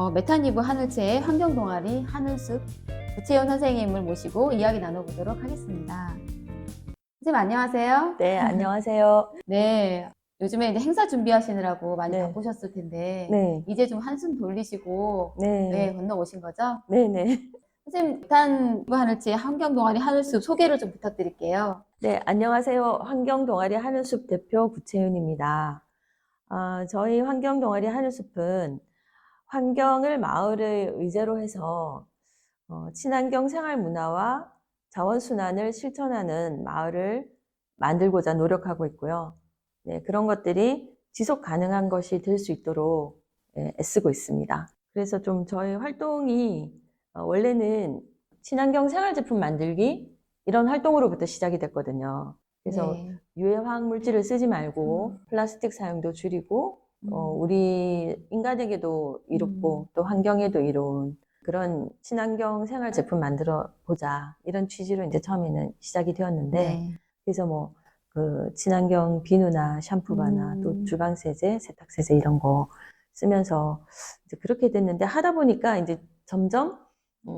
메타니브 하늘채의 환경동아리 하늘숲 구채연 선생님을 모시고 이야기 나눠보도록 하겠습니다. 선생님 안녕하세요. 네, 안녕하세요. 네, 요즘에 이제 행사 준비하시느라고 많이 네. 바쁘셨을 텐데 네. 이제 좀 한숨 돌리시고 네. 건너오신 거죠? 네네. 선생님 메타니브 하늘채의 환경동아리 하늘숲 소개를 좀 부탁드릴게요. 네, 안녕하세요. 환경동아리 하늘숲 대표 구채윤입니다. 저희 환경동아리 하늘숲은 환경을 마을의 의제로 해서 친환경 생활 문화와 자원순환을 실천하는 마을을 만들고자 노력하고 있고요. 네, 그런 것들이 지속 가능한 것이 될 수 있도록 애쓰고 있습니다. 그래서 좀 저희 활동이 원래는 친환경 생활제품 만들기 이런 활동으로부터 시작이 됐거든요. 그래서 네. 유해화학 물질을 쓰지 말고 플라스틱 사용도 줄이고 우리 인간에게도 이롭고 또 환경에도 이로운 그런 친환경 생활 제품 만들어 보자 이런 취지로 이제 처음에는 시작이 되었는데 네. 그래서 뭐 그 친환경 비누나 샴푸바나 또 주방 세제, 세탁 세제 이런 거 쓰면서 이제 그렇게 됐는데 하다 보니까 이제 점점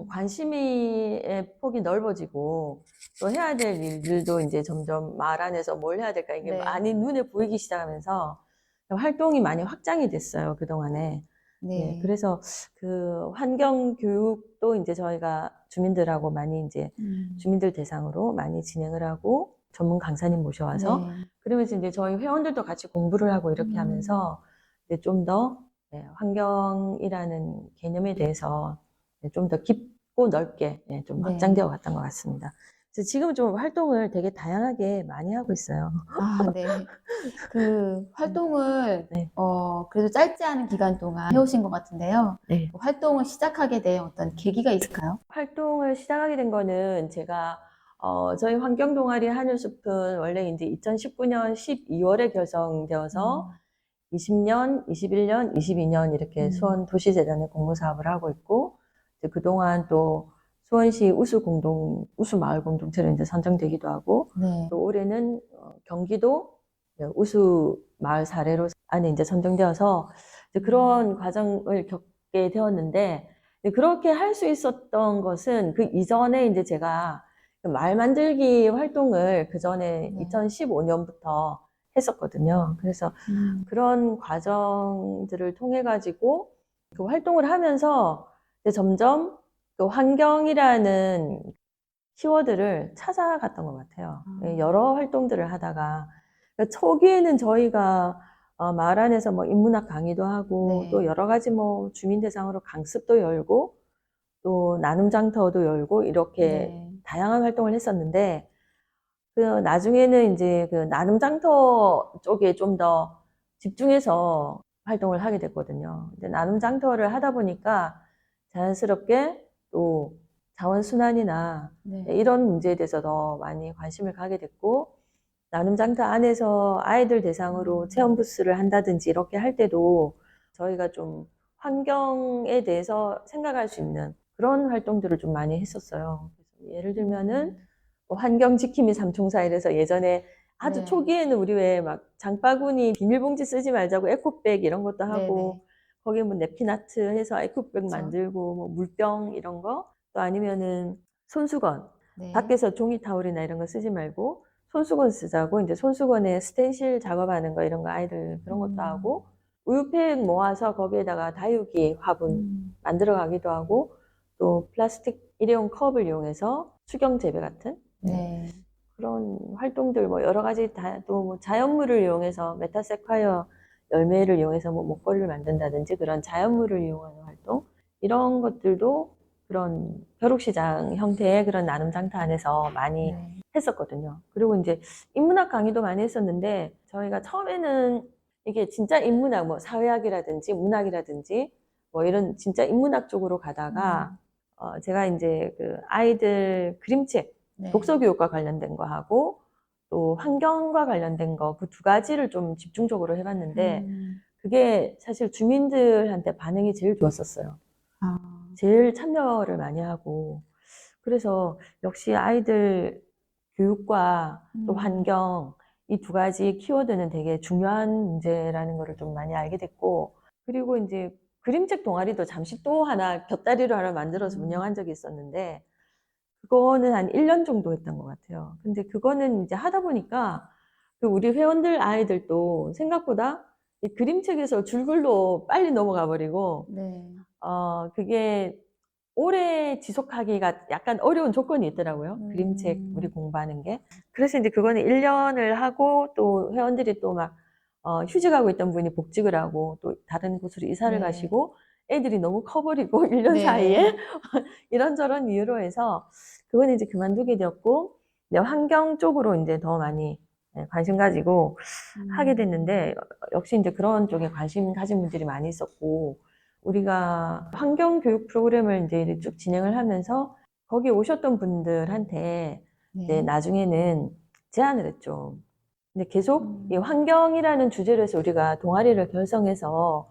관심의 폭이 넓어지고 또 해야 될 일들도 이제 점점 마을 안에서 뭘 해야 될까 이게 네. 많이 눈에 보이기 시작하면서 활동이 많이 확장이 됐어요, 그동안에. 네, 그래서 그 환경 교육도 이제 저희가 주민들하고 많이 이제 주민들 대상으로 많이 진행을 하고 전문 강사님 모셔와서 그러면서 이제 저희 회원들도 같이 공부를 하고 이렇게 하면서 이제 좀 더 환경이라는 개념에 대해서 좀 더 깊고 넓게 좀 확장되어 갔던 것 같습니다. 그래서 지금 좀 활동을 되게 다양하게 많이 하고 있어요. 아, 네. 그 활동을 네. 그래도 짧지 않은 기간 동안 해오신 것 같은데요. 네. 활동을 시작하게 된 어떤 계기가 있을까요? 활동을 시작하게 된 거는 제가 저희 환경동아리 하늘숲은 원래 이제 2019년 12월에 결성되어서 20년, 21년, 22년 이렇게 수원 도시재단에 공모 사업을 하고 있고 이제 그동안 또 수원시 우수 마을 공동체로 이제 선정되기도 하고 네. 또 올해는 경기도 우수 마을 사례로 안에 이제 선정되어서 이제 그런 과정을 겪게 되었는데 그렇게 할 수 있었던 것은 그 이전에 이제 제가 말 만들기 활동을 그 전에 2015년부터 했었거든요. 그래서 그런 과정들을 통해 가지고 그 활동을 하면서 이제 점점 그 환경이라는 키워드를 찾아갔던 것 같아요. 여러 활동들을 하다가 그러니까 초기에는 저희가 마을 안에서 뭐 인문학 강의도 하고 또 여러 가지 뭐 주민 대상으로 강습도 열고 또 나눔 장터도 열고 이렇게 다양한 활동을 했었는데 그 나중에는 이제 그 나눔 장터 쪽에 좀 더 집중해서 활동을 하게 됐거든요. 근데 나눔 장터를 하다 보니까 자연스럽게 또 자원순환이나 이런 문제에 대해서 더 많이 관심을 가게 됐고 나눔 장터 안에서 아이들 대상으로 체험 부스를 한다든지 이렇게 할 때도 저희가 좀 환경에 대해서 생각할 수 있는 그런 활동들을 좀 많이 했었어요. 그래서 예를 들면은 뭐 환경 지킴이 삼총사 이래서 예전에 아주 초기에는 우리 왜 막 장바구니 비닐봉지 쓰지 말자고 에코백 이런 것도 하고 거기에 뭐 냅킨 아트 해서 에코백 만들고 뭐 물병 이런 거 또 아니면은 손수건 밖에서 종이 타올이나 이런 거 쓰지 말고 손수건 쓰자고 이제 손수건에 스텐실 작업하는 거 이런 거 아이들 그런 것도 하고 우유팩 모아서 거기에다가 다육이 화분 만들어 가기도 하고 또 플라스틱 일회용 컵을 이용해서 수경 재배 같은 그런 활동들 뭐 여러 가지 또 뭐 자연물을 이용해서 메타세콰이어 열매를 이용해서 뭐 목걸이를 만든다든지 그런 자연물을 이용하는 활동 이런 것들도 그런 벼룩시장 형태의 그런 나눔 장터 안에서 많이 했었거든요. 그리고 이제 인문학 강의도 많이 했었는데 저희가 처음에는 이게 진짜 인문학 뭐 사회학이라든지 문학이라든지 뭐 이런 진짜 인문학 쪽으로 가다가 제가 이제 그 아이들 그림책 독서 교육과 관련된 거 하고 또 환경과 관련된 거 그 두 가지를 좀 집중적으로 해봤는데 그게 사실 주민들한테 반응이 제일 좋았었어요. 제일 참여를 많이 하고 그래서 역시 아이들 교육과 또 환경 이 두 가지 키워드는 되게 중요한 문제라는 거를 좀 많이 알게 됐고 그리고 이제 그림책 동아리도 잠시 또 하나 곁다리로 하나 만들어서 음. 운영한 적이 있었는데 그거는 한 1년 정도 했던 것 같아요. 근데 그거는 이제 하다 보니까 그 우리 회원들 아이들도 생각보다 이 그림책에서 줄글로 빨리 넘어가 버리고 네. 그게 오래 지속하기가 약간 어려운 조건이 있더라고요. 그림책 우리 음. 공부하는 게. 그래서 이제 그거는 1년을 하고 또 회원들이 또 막 휴직하고 있던 분이 복직을 하고 또 다른 곳으로 이사를 네. 가시고 애들이 너무 커버리고 1년 사이에 네. 이런저런 이유로 해서 그거는 이제 그만두게 되었고 이제 환경 쪽으로 이제 더 많이 관심 가지고 하게 됐는데 역시 이제 그런 쪽에 관심 가진 분들이 많이 있었고 우리가 환경 교육 프로그램을 이제 쭉 진행을 하면서 거기 오셨던 분들한테 이제 네. 나중에는 제안을 했죠. 근데 계속 이 음. 환경이라는 주제로 해서 우리가 동아리를 결성해서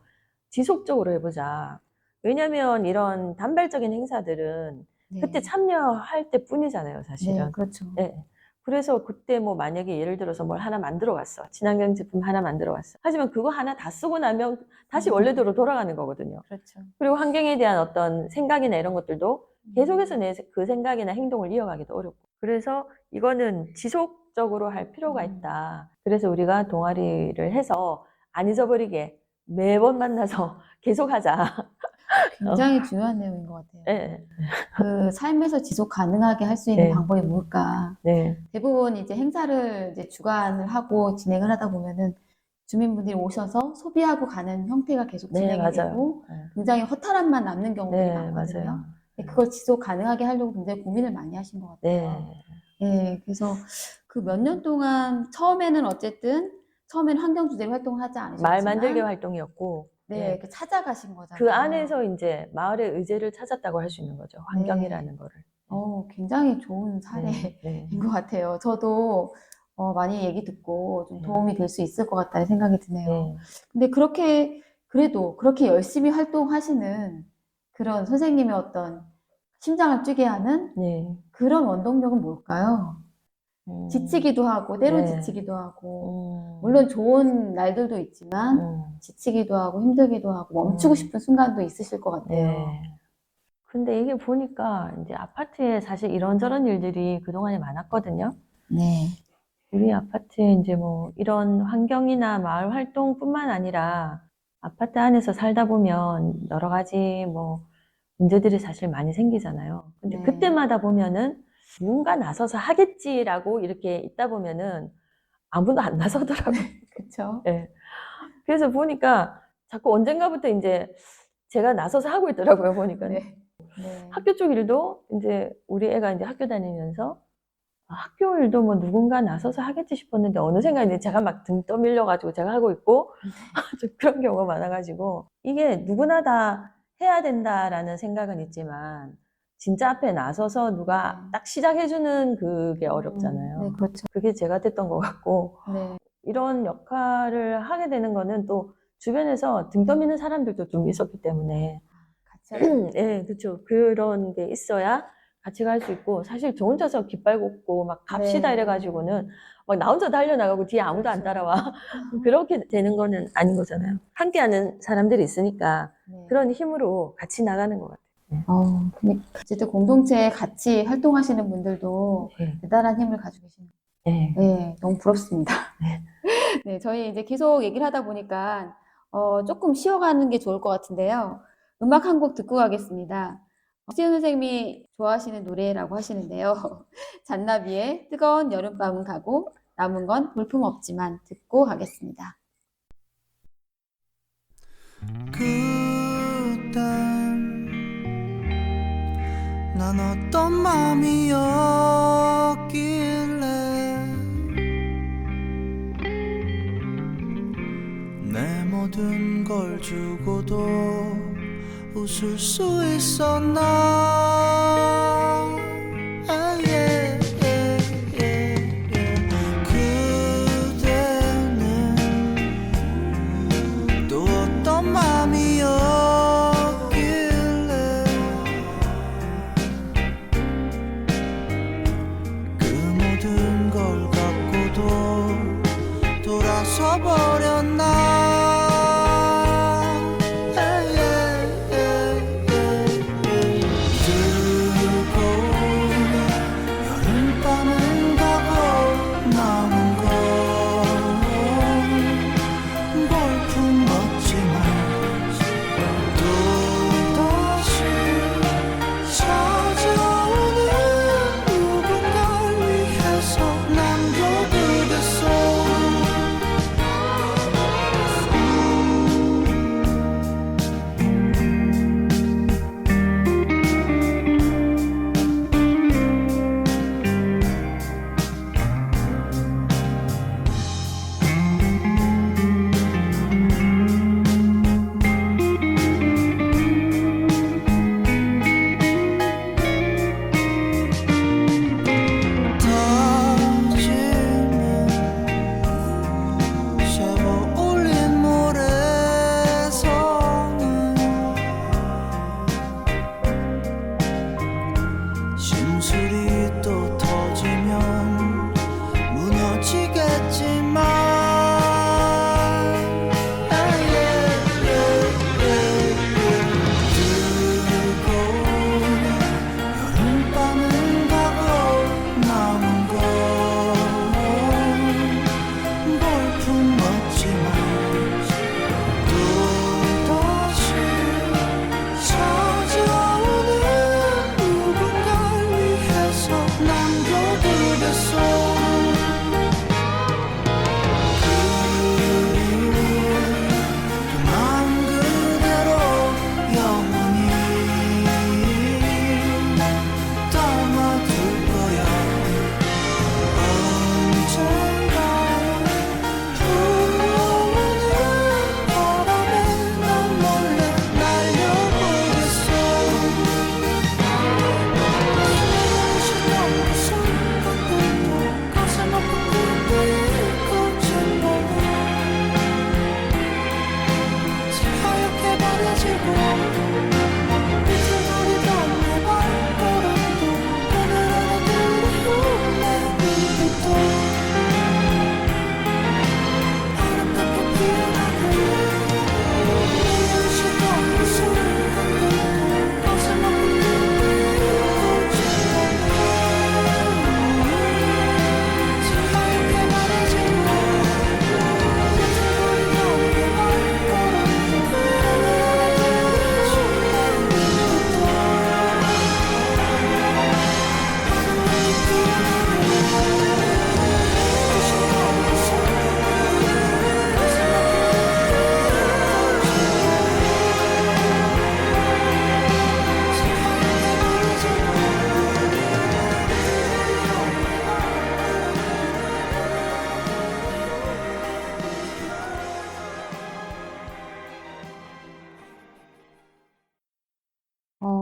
지속적으로 해보자. 왜냐면 이런 단발적인 행사들은 그때 네. 참여할 때 뿐이잖아요, 네, 사실은. 그렇죠. 예. 그래서 그때 뭐 만약에 예를 들어서 뭘 하나 만들어 왔어. 친환경 제품 하나 만들어 왔어. 하지만 그거 하나 다 쓰고 나면 다시 원래대로 돌아가는 거거든요. 그렇죠. 그리고 환경에 대한 어떤 생각이나 이런 것들도 계속해서 내 그 생각이나 행동을 이어가기도 어렵고. 그래서 이거는 지속적으로 할 필요가 있다. 그래서 우리가 동아리를 해서 안 잊어버리게 매번 만나서 계속하자. 굉장히 중요한 내용인 것 같아요. 네, 그 삶에서 지속 가능하게 할 수 있는 네. 방법이 뭘까? 네, 대부분 이제 행사를 이제 주관을 하고 진행을 하다 보면은 주민분들이 오셔서 소비하고 가는 형태가 계속 네, 진행이 맞아요. 되고 네, 굉장히 허탈함만 남는 경우들이 네, 많거든요. 맞아요. 근데 그걸 지속 가능하게 하려고 굉장히 고민을 많이 하신 것 같아요. 네, 네, 그래서 그 몇 년 동안 처음에는 어쨌든 처음에는 환경 주제로 활동을 하지 말 만들기 않으셨지만 활동이었고, 네, 예. 이렇게 찾아가신 거잖아요. 그 안에서 이제 마을의 의제를 찾았다고 할 수 있는 거죠. 네. 환경이라는 거를. 굉장히 좋은 사례인 네, 것 같아요. 저도 많이 얘기 듣고 좀 네. 도움이 될 수 있을 것 같다는 생각이 드네요. 네. 근데 그래도 그렇게 열심히 활동하시는 그런 선생님의 어떤 심장을 뛰게 하는 네. 그런 원동력은 뭘까요? 지치기도 하고, 때론 네. 지치기도 하고, 음, 물론 좋은 날들도 있지만, 지치기도 하고, 힘들기도 하고, 멈추고 싶은 순간도 있으실 것 같아요. 네. 근데 이게 보니까 이제 아파트에 사실 이런저런 일들이 그동안에 많았거든요. 네. 우리 아파트에 이제 뭐 이런 환경이나 마을 활동뿐만 아니라 아파트 안에서 살다 보면 여러 가지 뭐 문제들이 사실 많이 생기잖아요. 근데 네. 그때마다 보면은 누군가 나서서 하겠지라고 이렇게 있다 보면은 아무도 안 나서더라고요. 그쵸? 예. 그래서 보니까 자꾸 언젠가부터 이제 제가 나서서 하고 있더라고요, 보니까. 네. 네. 학교 쪽 일도 이제 우리 애가 이제 학교 다니면서 학교 일도 뭐 누군가 나서서 하겠지 싶었는데 어느샌가 이제 제가 막 등 떠밀려가지고 제가 하고 있고 좀 그런 경우가 많아가지고 이게 누구나 다 해야 된다라는 생각은 있지만 진짜 앞에 나서서 누가 딱 시작해주는 그게 네, 어렵잖아요. 그렇죠. 그게 제가 됐던 것 같고 네. 이런 역할을 하게 되는 거는 또 주변에서 등 떠미는 사람들도 좀 있었기 때문에 같이 하죠. 예, 그렇죠. 그런 게 있어야 같이 갈 수 있고 사실 저 혼자서 깃발 꽂고 막 갑시다 네. 이래가지고는 막 나 혼자 달려나가고 뒤에 아무도 안 그렇죠. 따라와. 그렇게 되는 거는 아닌 거잖아요. 함께하는 사람들이 있으니까 네. 그런 힘으로 같이 나가는 것 같아요. 근데 어쨌든 공동체에 같이 활동하시는 분들도 네. 대단한 힘을 가지고 계십니다. 네. 네, 너무 부럽습니다. 네. 네, 저희 이제 계속 얘기를 하다 보니까 조금 쉬어가는 게 좋을 것 같은데요. 음악 한 곡 듣고 가겠습니다. 수현 선생님이 좋아하시는 노래라고 하시는데요. 잔나비의 뜨거운 여름밤은 가고 남은 건 볼품없지만 듣고 가겠습니다. 그땐 난 어떤 맘이었길래 내 모든 걸 주고도 웃을 수 있었나. 그대는 또 어떤 맘이었길래 그 모든 걸 갖고도 돌아서 버렸나. 전술이 또 터지면 무너지겠지만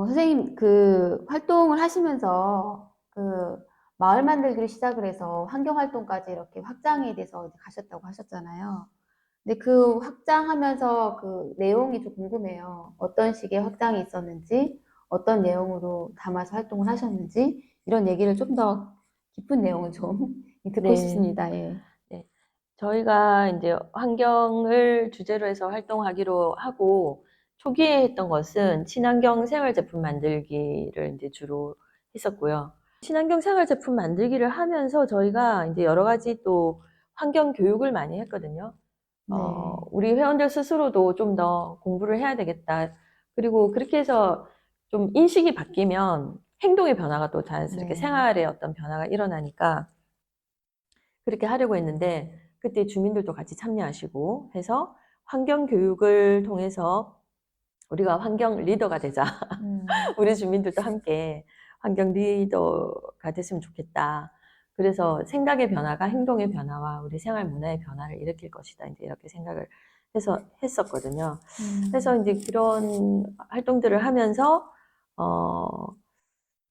선생님, 그 활동을 하시면서 그 마을 만들기를 시작을 해서 환경 활동까지 이렇게 확장에 대해서 이제 가셨다고 하셨잖아요. 근데 그 확장하면서 그 내용이 좀 궁금해요. 어떤 식의 확장이 있었는지, 어떤 내용으로 담아서 활동을 하셨는지, 이런 얘기를 좀 더 깊은 내용을 좀 듣고 네. 싶습니다. 예. 네. 저희가 이제 환경을 주제로 해서 활동하기로 하고 초기에 했던 것은 친환경 생활 제품 만들기를 이제 주로 했었고요. 친환경 생활 제품 만들기를 하면서 저희가 이제 여러 가지 또 환경 교육을 많이 했거든요. 네. 우리 회원들 스스로도 좀 더 공부를 해야 되겠다. 그리고 그렇게 해서 좀 인식이 바뀌면 행동의 변화가 또 자연스럽게 네. 생활의 어떤 변화가 일어나니까 그렇게 하려고 했는데 그때 주민들도 같이 참여하시고 해서 환경 교육을 통해서 우리가 환경 리더가 되자. 우리 주민들도 함께 환경 리더가 됐으면 좋겠다. 그래서 생각의 변화가 행동의 변화와 우리 생활 문화의 변화를 일으킬 것이다. 이제 이렇게 생각을 해서 했었거든요. 그래서 이제 그런 활동들을 하면서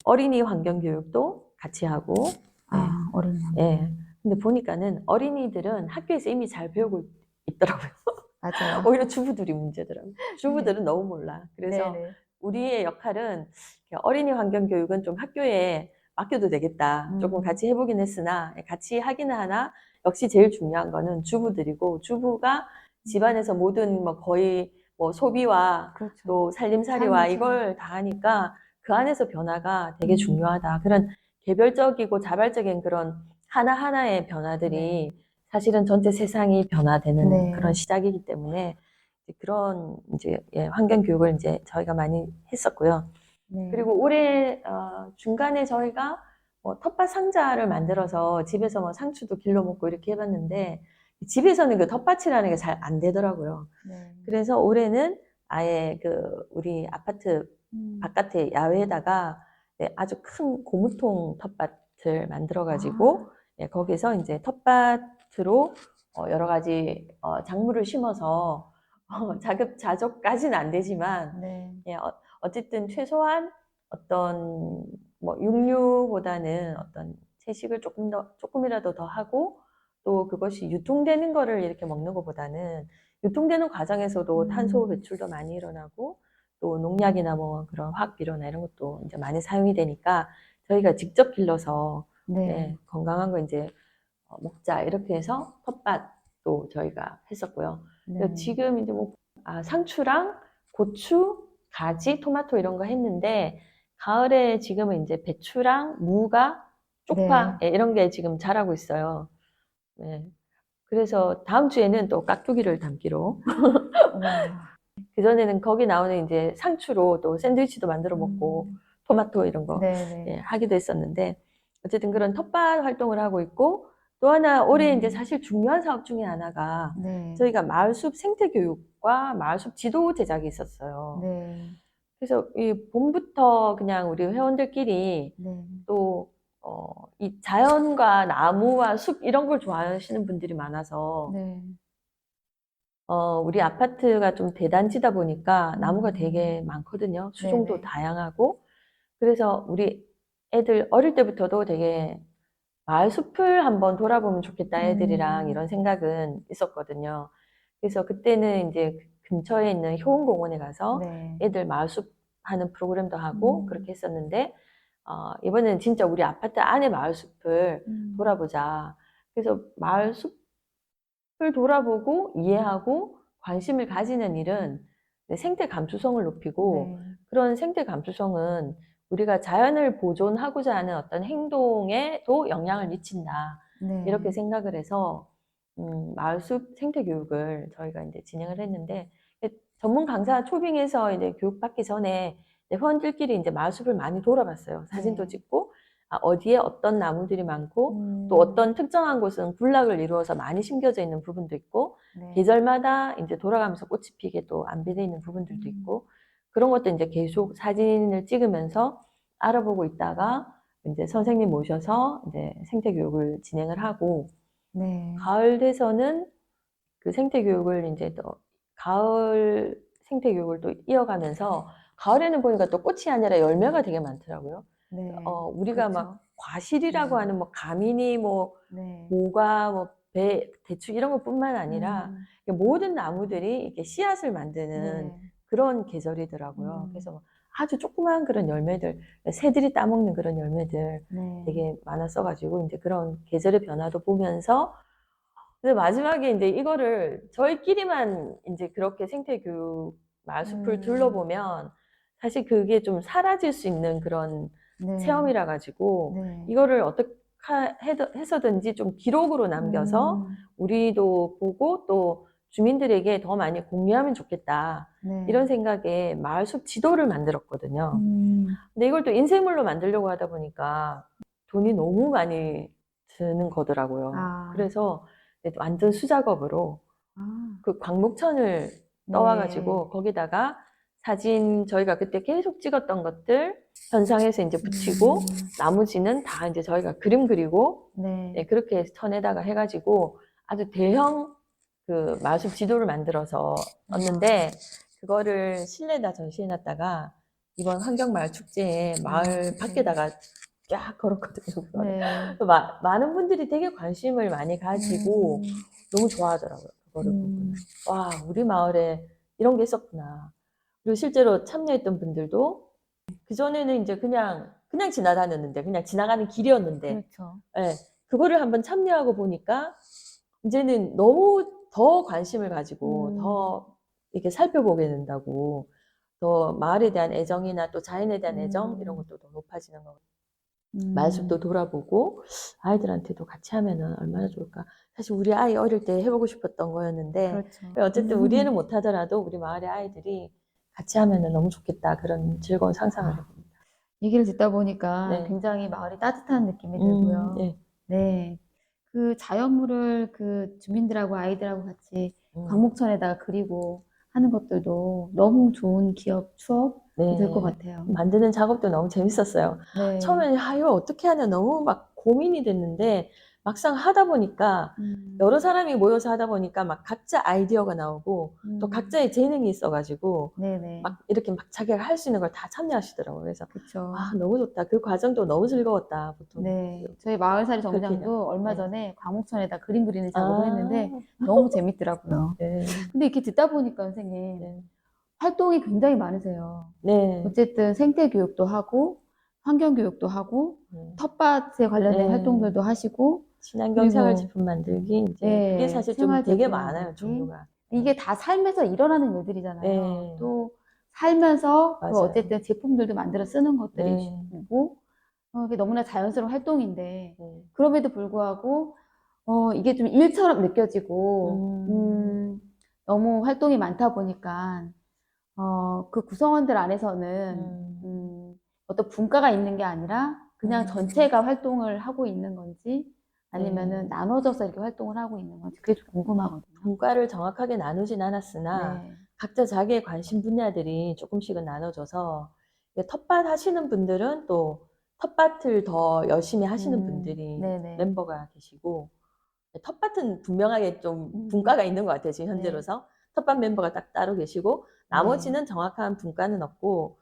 어린이 환경 교육도 같이 하고, 아, 어린이. 예. 근데 보니까는 어린이들은 학교에서 이미 잘 배우고 있더라고요. 맞아요. 오히려 주부들이 문제더라고요. 주부들은 너무 몰라. 그래서 네네. 우리의 역할은 어린이 환경 교육은 좀 학교에 맡겨도 되겠다. 조금 같이 해보긴 했으나 같이 하기는 하나 역시 제일 중요한 거는 주부들이고 주부가 집안에서 모든 뭐 거의 뭐 소비와 그렇죠. 또 살림살이와 삶의 이걸 다 하니까 그 안에서 변화가 되게 중요하다. 그런 개별적이고 자발적인 그런 하나하나의 변화들이 사실은 전체 세상이 변화되는 네. 그런 시작이기 때문에 이제 그런 이제 환경 교육을 이제 저희가 많이 했었고요. 네. 그리고 올해 중간에 저희가 뭐 텃밭 상자를 만들어서 집에서 뭐 상추도 길러 먹고 이렇게 해봤는데 집에서는 그 텃밭이라는 게 잘 안 되더라고요. 네. 그래서 올해는 아예 그 우리 아파트 바깥에 야외에다가 아주 큰 고무통 텃밭을 만들어가지고 거기서 이제 텃밭으로 여러 가지 작물을 심어서 자급자족까지는 안 되지만 네. 어쨌든 최소한 어떤 뭐 육류보다는 어떤 채식을 조금이라도 더 하고 또 그것이 유통되는 거를 이렇게 먹는 것보다는 유통되는 과정에서도 탄소 배출도 많이 일어나고 또 농약이나 뭐 그런 화학 비료나 이런 것도 이제 많이 사용이 되니까 저희가 직접 길러서 네. 네, 건강한 거 이제 먹자 이렇게 해서 텃밭도 저희가 했었고요. 네. 지금 이제 뭐 상추랑 고추, 가지, 토마토 이런 거 했는데 가을에 지금은 이제 배추랑 무가, 쪽파 이런 게 지금 자라고 있어요. 네. 그래서 다음 주에는 또 깍두기를 담기로. 와. 그전에는 거기 나오는 이제 상추로 또 샌드위치도 만들어 먹고 토마토 이런 거 네네. 하기도 했었는데 어쨌든 그런 텃밭 활동을 하고 있고 또 하나 올해 이제 사실 중요한 사업 중에 하나가 네. 저희가 마을숲 생태교육과 마을숲 지도 제작이 있었어요. 네. 그래서 이 봄부터 그냥 우리 회원들끼리 네. 또 이 자연과 나무와 숲 이런 걸 좋아하시는 분들이 많아서 네. 우리 아파트가 좀 대단지다 보니까 나무가 되게 많거든요. 수종도 네네. 다양하고. 그래서 우리 애들 어릴 때부터도 되게 마을 숲을 한번 돌아보면 좋겠다, 애들이랑 이런 생각은 있었거든요. 그래서 그때는 이제 근처에 있는 효은공원에 가서 네. 애들 마을 숲 하는 프로그램도 하고 음. 그렇게 했었는데, 이번에는 진짜 우리 아파트 안에 마을 숲을 돌아보자. 그래서 마을 숲을 돌아보고 이해하고 관심을 가지는 일은 생태 감수성을 높이고 네. 그런 생태 감수성은 우리가 자연을 보존하고자 하는 어떤 행동에도 영향을 미친다. 네. 이렇게 생각을 해서 마을숲 생태교육을 저희가 이제 진행을 했는데 전문 강사 초빙해서 이제 교육받기 전에 이제 회원들끼리 이제 마을숲을 많이 돌아봤어요. 사진도 네. 찍고 어디에 어떤 나무들이 많고 또 어떤 특정한 곳은 군락을 이루어서 많이 심겨져 있는 부분도 있고 네. 계절마다 이제 돌아가면서 꽃이 피게 또 안배되어 있는 부분들도 있고 그런 것도 이제 계속 사진을 찍으면서 알아보고 있다가 이제 선생님 모셔서 이제 생태교육을 진행을 하고 네. 가을 돼서는 그 생태교육을 이제 또 가을 생태교육을 또 이어가면서 가을에는 보니까 또 꽃이 아니라 열매가 되게 많더라고요. 네. 우리가 그렇죠. 막 과실이라고 네. 하는 뭐 가미니 뭐 네. 모가 뭐 대추 이런 것뿐만 아니라 모든 나무들이 이렇게 씨앗을 만드는 네. 그런 계절이더라고요. 그래서 아주 조그만 그런 열매들, 새들이 따먹는 그런 열매들 네. 되게 많았어가지고 이제 그런 계절의 변화도 보면서 근데 마지막에 이제 이거를 저희끼리만 이제 그렇게 생태교육 마을숲을 둘러보면 사실 그게 좀 사라질 수 있는 그런 네. 체험이라 가지고 네. 이거를 어떻게 해서든지 좀 기록으로 남겨서 우리도 보고 또 주민들에게 더 많이 공유하면 좋겠다. 네. 이런 생각에 마을숲 지도를 만들었거든요. 근데 이걸 또 인쇄물로 만들려고 하다 보니까 돈이 너무 많이 드는 거더라고요. 아. 그래서 완전 수작업으로 아. 그 광목천을 떠와가지고 거기다가 사진 저희가 그때 계속 찍었던 것들 현상에서 이제 붙이고 나머지는 다 이제 저희가 그림 그리고 네. 그렇게 천에다가 해가지고 아주 대형 그 마을숲 지도를 만들어서 썼는데 그거를 실내에다 전시해놨다가 이번 환경마을 축제에 마을 밖에다가 쫙 걸었거든요. 그거를. 네. 많은 분들이 되게 관심을 많이 가지고 너무 좋아하더라고요. 그거를 보고. 와, 우리 마을에 이런 게 있었구나. 그리고 실제로 참여했던 분들도 그전에는 이제 그냥 지나다녔는데, 그냥 지나가는 길이었는데, 그렇죠. 예, 그거를 한번 참여하고 보니까 이제는 너무 더 관심을 가지고 더 이렇게 살펴보게 된다고 더 마을에 대한 애정이나 또 자연에 대한 애정 이런 것도 더 높아지는 것 같아요. 마을숲도 돌아보고 아이들한테도 같이 하면은 얼마나 좋을까. 사실 우리 아이 어릴 때 해보고 싶었던 거였는데 그렇죠. 어쨌든 우리 애는 못하더라도 우리 마을의 아이들이 같이 하면은 너무 좋겠다. 그런 즐거운 상상을 해봅니다. 얘기를 듣다 보니까 네. 굉장히 마을이 따뜻한 느낌이 들고요. 네. 네. 그 자연물을 그 주민들하고 아이들하고 같이 광목천에다가 그리고 하는 것들도 너무 좋은 기억, 추억이 될 것 같아요. 만드는 작업도 너무 재밌었어요. 네. 처음에는 이거 어떻게 하냐 너무 막 고민이 됐는데 막상 하다 보니까 여러 사람이 모여서 하다 보니까 막 각자 아이디어가 나오고 또 각자의 재능이 있어가지고 네네. 막 이렇게 막 자기가 할 수 있는 걸 다 참여하시더라고요. 그래서 그쵸. 너무 좋다. 그 과정도 너무 즐거웠다. 보통. 네. 저희 마을살이 정장도 얼마 전에 광목천에다 그림 그리는 작업을 했는데 너무 재밌더라고요. 네. 근데 이렇게 듣다 보니까 선생님 활동이 굉장히 많으세요. 네. 어쨌든 생태 교육도 하고 환경 교육도 하고 텃밭에 관련된 네. 활동들도 하시고 친환경 그리고 생활제품 만들기 이제 네, 그게 사실 좀 생활 되게 제품 많아요, 만들기. 종류가. 이게 다 삶에서 일어나는 일들이잖아요. 네. 또 살면서 그 맞아요. 어쨌든 제품들도 만들어 쓰는 네. 것들이고 이게 너무나 자연스러운 활동인데 네. 그럼에도 불구하고 이게 좀 일처럼 느껴지고 너무 활동이 많다 보니까 그 구성원들 안에서는 어떤 분과가 있는 게 아니라 그냥 전체가 활동을 하고 있는 건지 아니면은 나눠져서 이렇게 활동을 하고 있는 건지 그게 좀 궁금하거든요. 분과를 정확하게 나누진 않았으나 네. 각자 자기의 관심 분야들이 조금씩은 나눠져서 텃밭 하시는 분들은 또 텃밭을 더 열심히 하시는 분들이 네네. 멤버가 계시고 텃밭은 분명하게 좀 분과가 있는 것 같아요. 지금 현재로서 텃밭 멤버가 딱 따로 계시고 나머지는 정확한 분과는 없고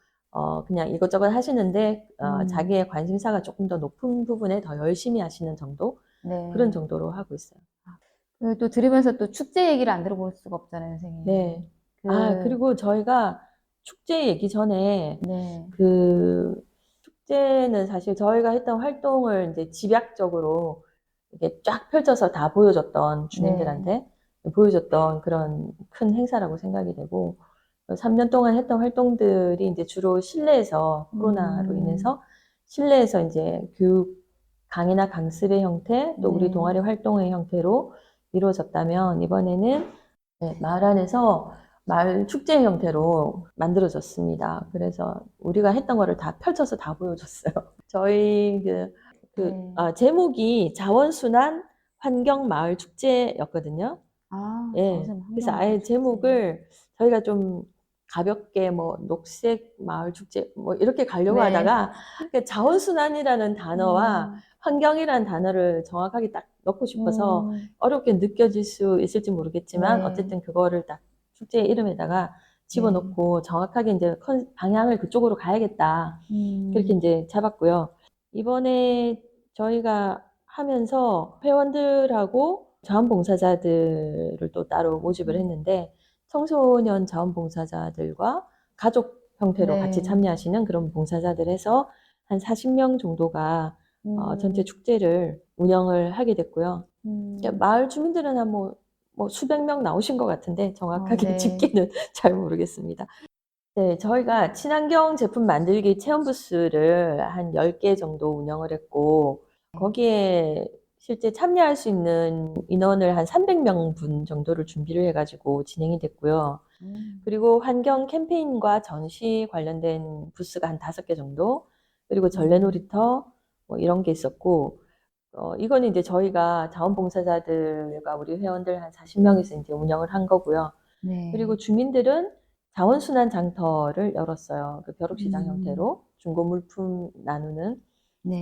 그냥 이것저것 하시는데 자기의 관심사가 조금 더 높은 부분에 더 열심히 하시는 정도 네. 그런 정도로 하고 있어요. 또 들으면서 또 축제 얘기를 안 들어볼 수가 없잖아요, 선생님. 네. 그리고 저희가 축제 얘기 전에 네. 그 축제는 사실 저희가 했던 활동을 이제 집약적으로 이렇게 쫙 펼쳐서 다 보여줬던 주민들한테 보여줬던 그런 큰 행사라고 생각이 되고 3년 동안 했던 활동들이 이제 주로 실내에서 코로나로 인해서 실내에서 이제 교육 강의나 강습의 형태 또 우리 동아리 활동의 형태로 이루어졌다면 이번에는 마을 안에서 마을 축제 형태로 만들어졌습니다. 그래서 우리가 했던 거를 다 펼쳐서 다 보여줬어요. 저희 제목이 자원순환 환경마을 축제였거든요. 그래서 아예 제목을 저희가 좀 가볍게 뭐 녹색 마을 축제 뭐 이렇게 가려고 하다가 자원순환이라는 단어와 환경이라는 단어를 정확하게 딱 넣고 싶어서 어렵게 느껴질 수 있을지 모르겠지만 어쨌든 그거를 딱 축제 이름에다가 집어넣고 정확하게 이제 방향을 그쪽으로 가야겠다. 그렇게 이제 잡았고요. 이번에 저희가 하면서 회원들하고 자원봉사자들을 또 따로 모집을 했는데 청소년 자원봉사자들과 가족 형태로 같이 참여하시는 그런 봉사자들 해서 한 40명 정도가 전체 축제를 운영을 하게 됐고요. 마을 주민들은 한 뭐 수백 명 나오신 것 같은데 정확하게 집계는 잘 모르겠습니다. 네, 저희가 친환경 제품 만들기 체험 부스를 한 10개 정도 운영을 했고 거기에 실제 참여할 수 있는 인원을 한 300명 분 정도를 준비를 해가지고 진행이 됐고요. 그리고 환경 캠페인과 전시 관련된 부스가 한 5개 정도, 그리고 전래놀이터 뭐 이런 게 있었고, 이거는 이제 저희가 자원봉사자들과 우리 회원들 한 40명에서 이제 운영을 한 거고요. 그리고 주민들은 자원순환 장터를 열었어요. 그 벼룩시장 형태로 중고 물품 나누는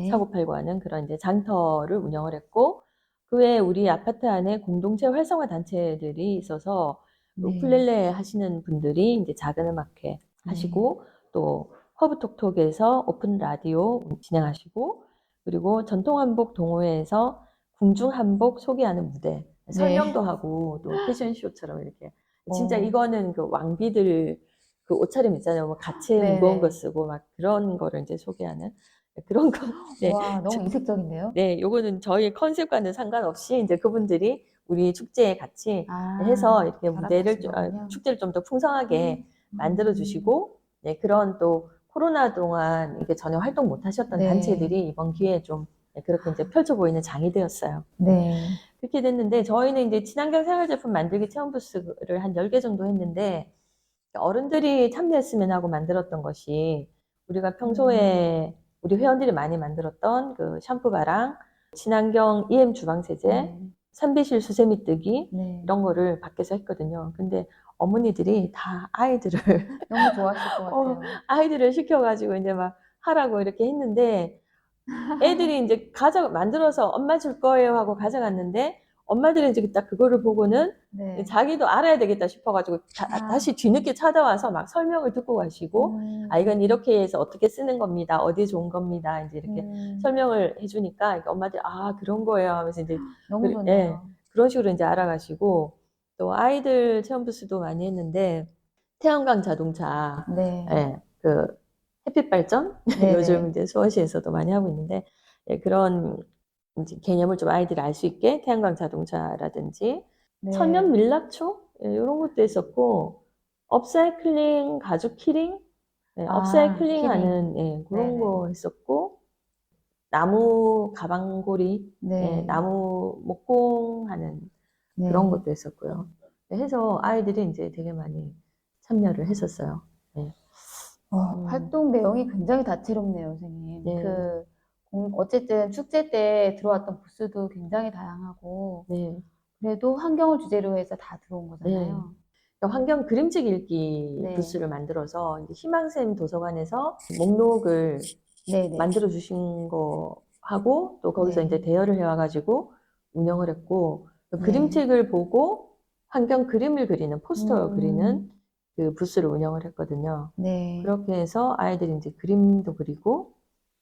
사고 팔고 하는 그런 이제 장터를 운영을 했고 그 외에 우리 아파트 안에 공동체 활성화 단체들이 있어서 우쿨렐레 하시는 분들이 이제 작은 음악회 하시고 또 허브톡톡에서 오픈 라디오 진행하시고 그리고 전통한복 동호회에서 궁중한복 소개하는 무대 설명도 하고 또 패션쇼처럼 이렇게 진짜 이거는 그 왕비들 그 옷차림 있잖아요. 뭐 가채 무거운 거 쓰고 막 그런 거를 이제 소개하는 그런 거. 네. 와, 너무 이색적인데요? 네, 요거는 저희 컨셉과는 상관없이 이제 그분들이 우리 축제에 같이 해서 이렇게 무대를 축제를 좀 더 풍성하게 만들어 주시고 네, 그런 또 코로나 동안 이렇게 전혀 활동 못 하셨던 단체들이 이번 기회에 좀 그렇게 이제 펼쳐 보이는 장이 되었어요. 그렇게 됐는데 저희는 이제 친환경 생활제품 만들기 체험 부스를 한 10개 정도 했는데 어른들이 참여했으면 하고 만들었던 것이 우리가 평소에 우리 회원들이 많이 만들었던 그 샴푸바랑 친환경 EM 주방세제, 삼비실 수세미 뜨기 이런 거를 밖에서 했거든요. 근데 어머니들이 다 아이들을 너무 좋아하실 것 같아요. 아이들을 시켜가지고 이제 막 하라고 이렇게 했는데 애들이 이제 만들어서 엄마 줄 거예요 하고 가져갔는데 엄마들은 이제 딱 그거를 보고는 자기도 알아야 되겠다 싶어가지고 다시 뒤늦게 찾아와서 막 설명을 듣고 가시고 이건 이렇게 해서 어떻게 쓰는 겁니다. 어디에 좋은 겁니다. 이제 이렇게 설명을 해주니까 엄마들이 그런 거예요 하면서 이제 너무 좋네요. 그런 식으로 이제 알아가시고 또 아이들 체험 부스도 많이 했는데 태양광 자동차 그 햇빛 발전 네네. 요즘 이제 수원시에서도 많이 하고 있는데 예, 그런 이제 개념을 좀 아이들이 알 수 있게 태양광 자동차라든지 네. 천연 밀랍초 예, 이런 것도 있었고 업사이클링 가죽 키링 예, 아, 업사이클링하는 키링. 예, 그런 네네. 거 했었고 나무 가방고리 예, 네. 나무 목공하는 그런 네. 것도 했었고요. 해서 아이들이 이제 되게 많이 참여를 했었어요. 네. 활동 내용이 굉장히 다채롭네요, 선생님. 네. 어쨌든 축제 때 들어왔던 부스도 굉장히 다양하고, 네. 그래도 환경을 주제로 해서 다 들어온 네. 거잖아요. 그러니까 환경 그림책 읽기 네. 부스를 만들어서 이제 희망샘 도서관에서 목록을 네네. 만들어 주신 거 하고 또 거기서 네. 이제 대여를 해와가지고 운영을 했고 그 네. 그림책을 보고 환경 그림을 그리는 포스터 그리는 음, 그 부스를 운영을 했거든요. 네. 그렇게 해서 아이들이 이제 그림도 그리고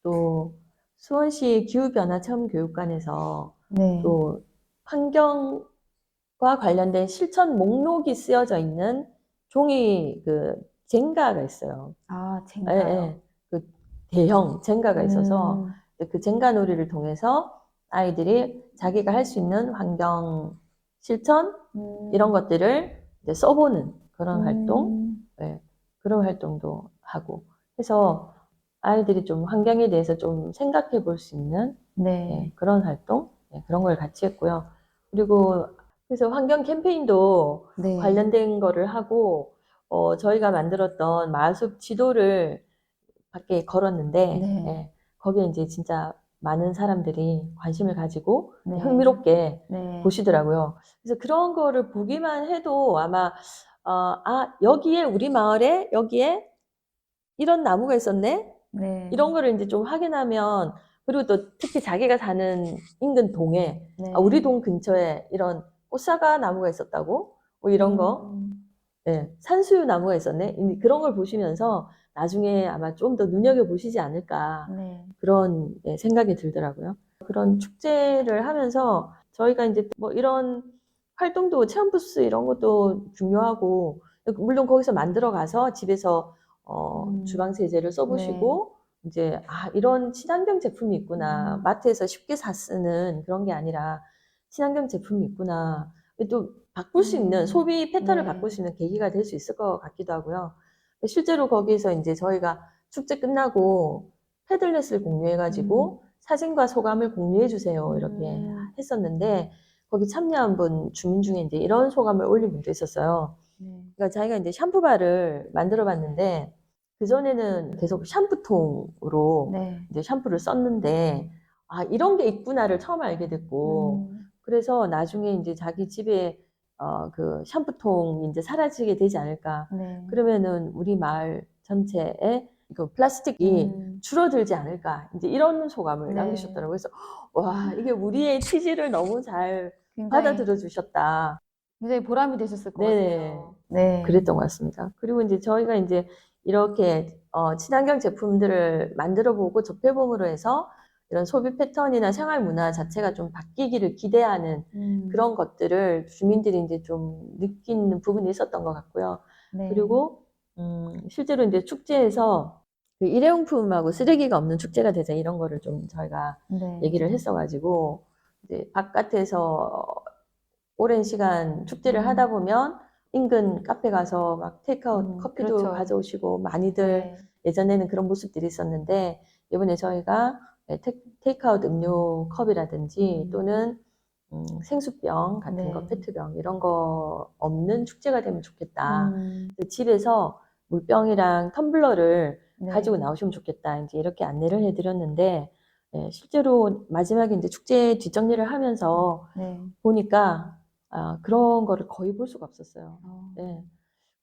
또 수원시 기후변화 체험교육관에서 네. 또 환경과 관련된 실천 목록이 쓰여져 있는 종이 그 젠가가 있어요. 아, 예, 젠가요. 예. 그 대형 젠가가 있어서 음, 그 젠가 놀이를 통해서 아이들이 자기가 할 수 있는 환경 실천 이런 음, 것들을 이제 써보는 그런 활동, 음, 예, 그런 활동도 하고 해서 아이들이 좀 환경에 대해서 좀 생각해 볼 수 있는 네. 예, 그런 활동, 예, 그런 걸 같이 했고요. 그리고 그래서 환경 캠페인도 네. 관련된 거를 하고 저희가 만들었던 마을숲 지도를 밖에 걸었는데 네. 예, 거기에 이제 진짜 많은 사람들이 관심을 가지고 네. 흥미롭게 네. 보시더라고요. 그래서 그런 거를 보기만 해도 아마 여기에 우리 마을에 여기에 이런 나무가 있었네? 네. 이런 거를 이제 좀 확인하면 그리고 또 특히 자기가 사는 인근 동에 네. 우리 동 근처에 이런 꽃사과 나무가 있었다고? 뭐 이런 거 예, 산수유 나무가 있었네. 그런 걸 보시면서 나중에 아마 좀 더 눈여겨보시지 않을까. 네. 그런 예, 생각이 들더라고요. 그런 축제를 하면서 저희가 이제 뭐 이런 활동도 체험 부스 이런 것도 중요하고 물론 거기서 만들어 가서 집에서 주방 세제를 네. 써보시고 이제 이런 친환경 제품이 있구나. 음, 마트에서 쉽게 사 쓰는 그런 게 아니라 친환경 제품이 있구나. 또 바꿀 수 있는 소비 패턴을 네. 바꿀 수 있는 계기가 될 수 있을 것 같기도 하고요. 실제로 거기서 이제 저희가 축제 끝나고 패들렛을 공유해가지고 사진과 소감을 공유해 주세요. 이렇게 했었는데 거기 참여한 분 주민 중에 이제 이런 소감을 올린 분도 있었어요. 네. 그러니까 자기가 이제 샴푸바를 만들어 봤는데 그전에는 계속 샴푸통으로 네. 이제 샴푸를 썼는데 이런 게 있구나를 처음 알게 됐고 그래서 나중에 이제 자기 집에 그 샴푸통이 이제 사라지게 되지 않을까. 네. 그러면은 우리 마을 전체에 그 플라스틱이 줄어들지 않을까. 이제 이런 소감을 네. 남기셨더라고요. 그래서 와, 이게 우리의 취지를 너무 잘 굉장히, 받아들여 주셨다. 굉장히 보람이 되셨을 것 네네. 같아요. 네. 그랬던 것 같습니다. 그리고 이제 저희가 이제 이렇게 친환경 제품들을 만들어 보고 접해봄으로 해서 이런 소비 패턴이나 생활 문화 자체가 좀 바뀌기를 기대하는 그런 것들을 주민들이 이제 좀 느끼는 부분이 있었던 것 같고요. 네. 그리고 실제로 이제 축제에서 그 일회용품하고 쓰레기가 없는 축제가 되자 이런 거를 좀 저희가 네. 얘기를 했어가지고 이제 바깥에서 오랜 시간 축제를 하다 보면 인근 카페 가서 막 테이크아웃 커피도 그렇죠. 가져오시고 많이들 네. 예전에는 그런 모습들이 있었는데 이번에 저희가 테이크아웃 음료 컵이라든지 또는 생수병 같은 거, 네. 페트병 이런 거 없는 축제가 되면 좋겠다. 음, 집에서 물병이랑 텀블러를 네. 가지고 나오시면 좋겠다. 이제 이렇게 안내를 해드렸는데 실제로 마지막에 이제 축제 뒷정리를 하면서 네. 보니까 그런 거를 거의 볼 수가 없었어요. 네.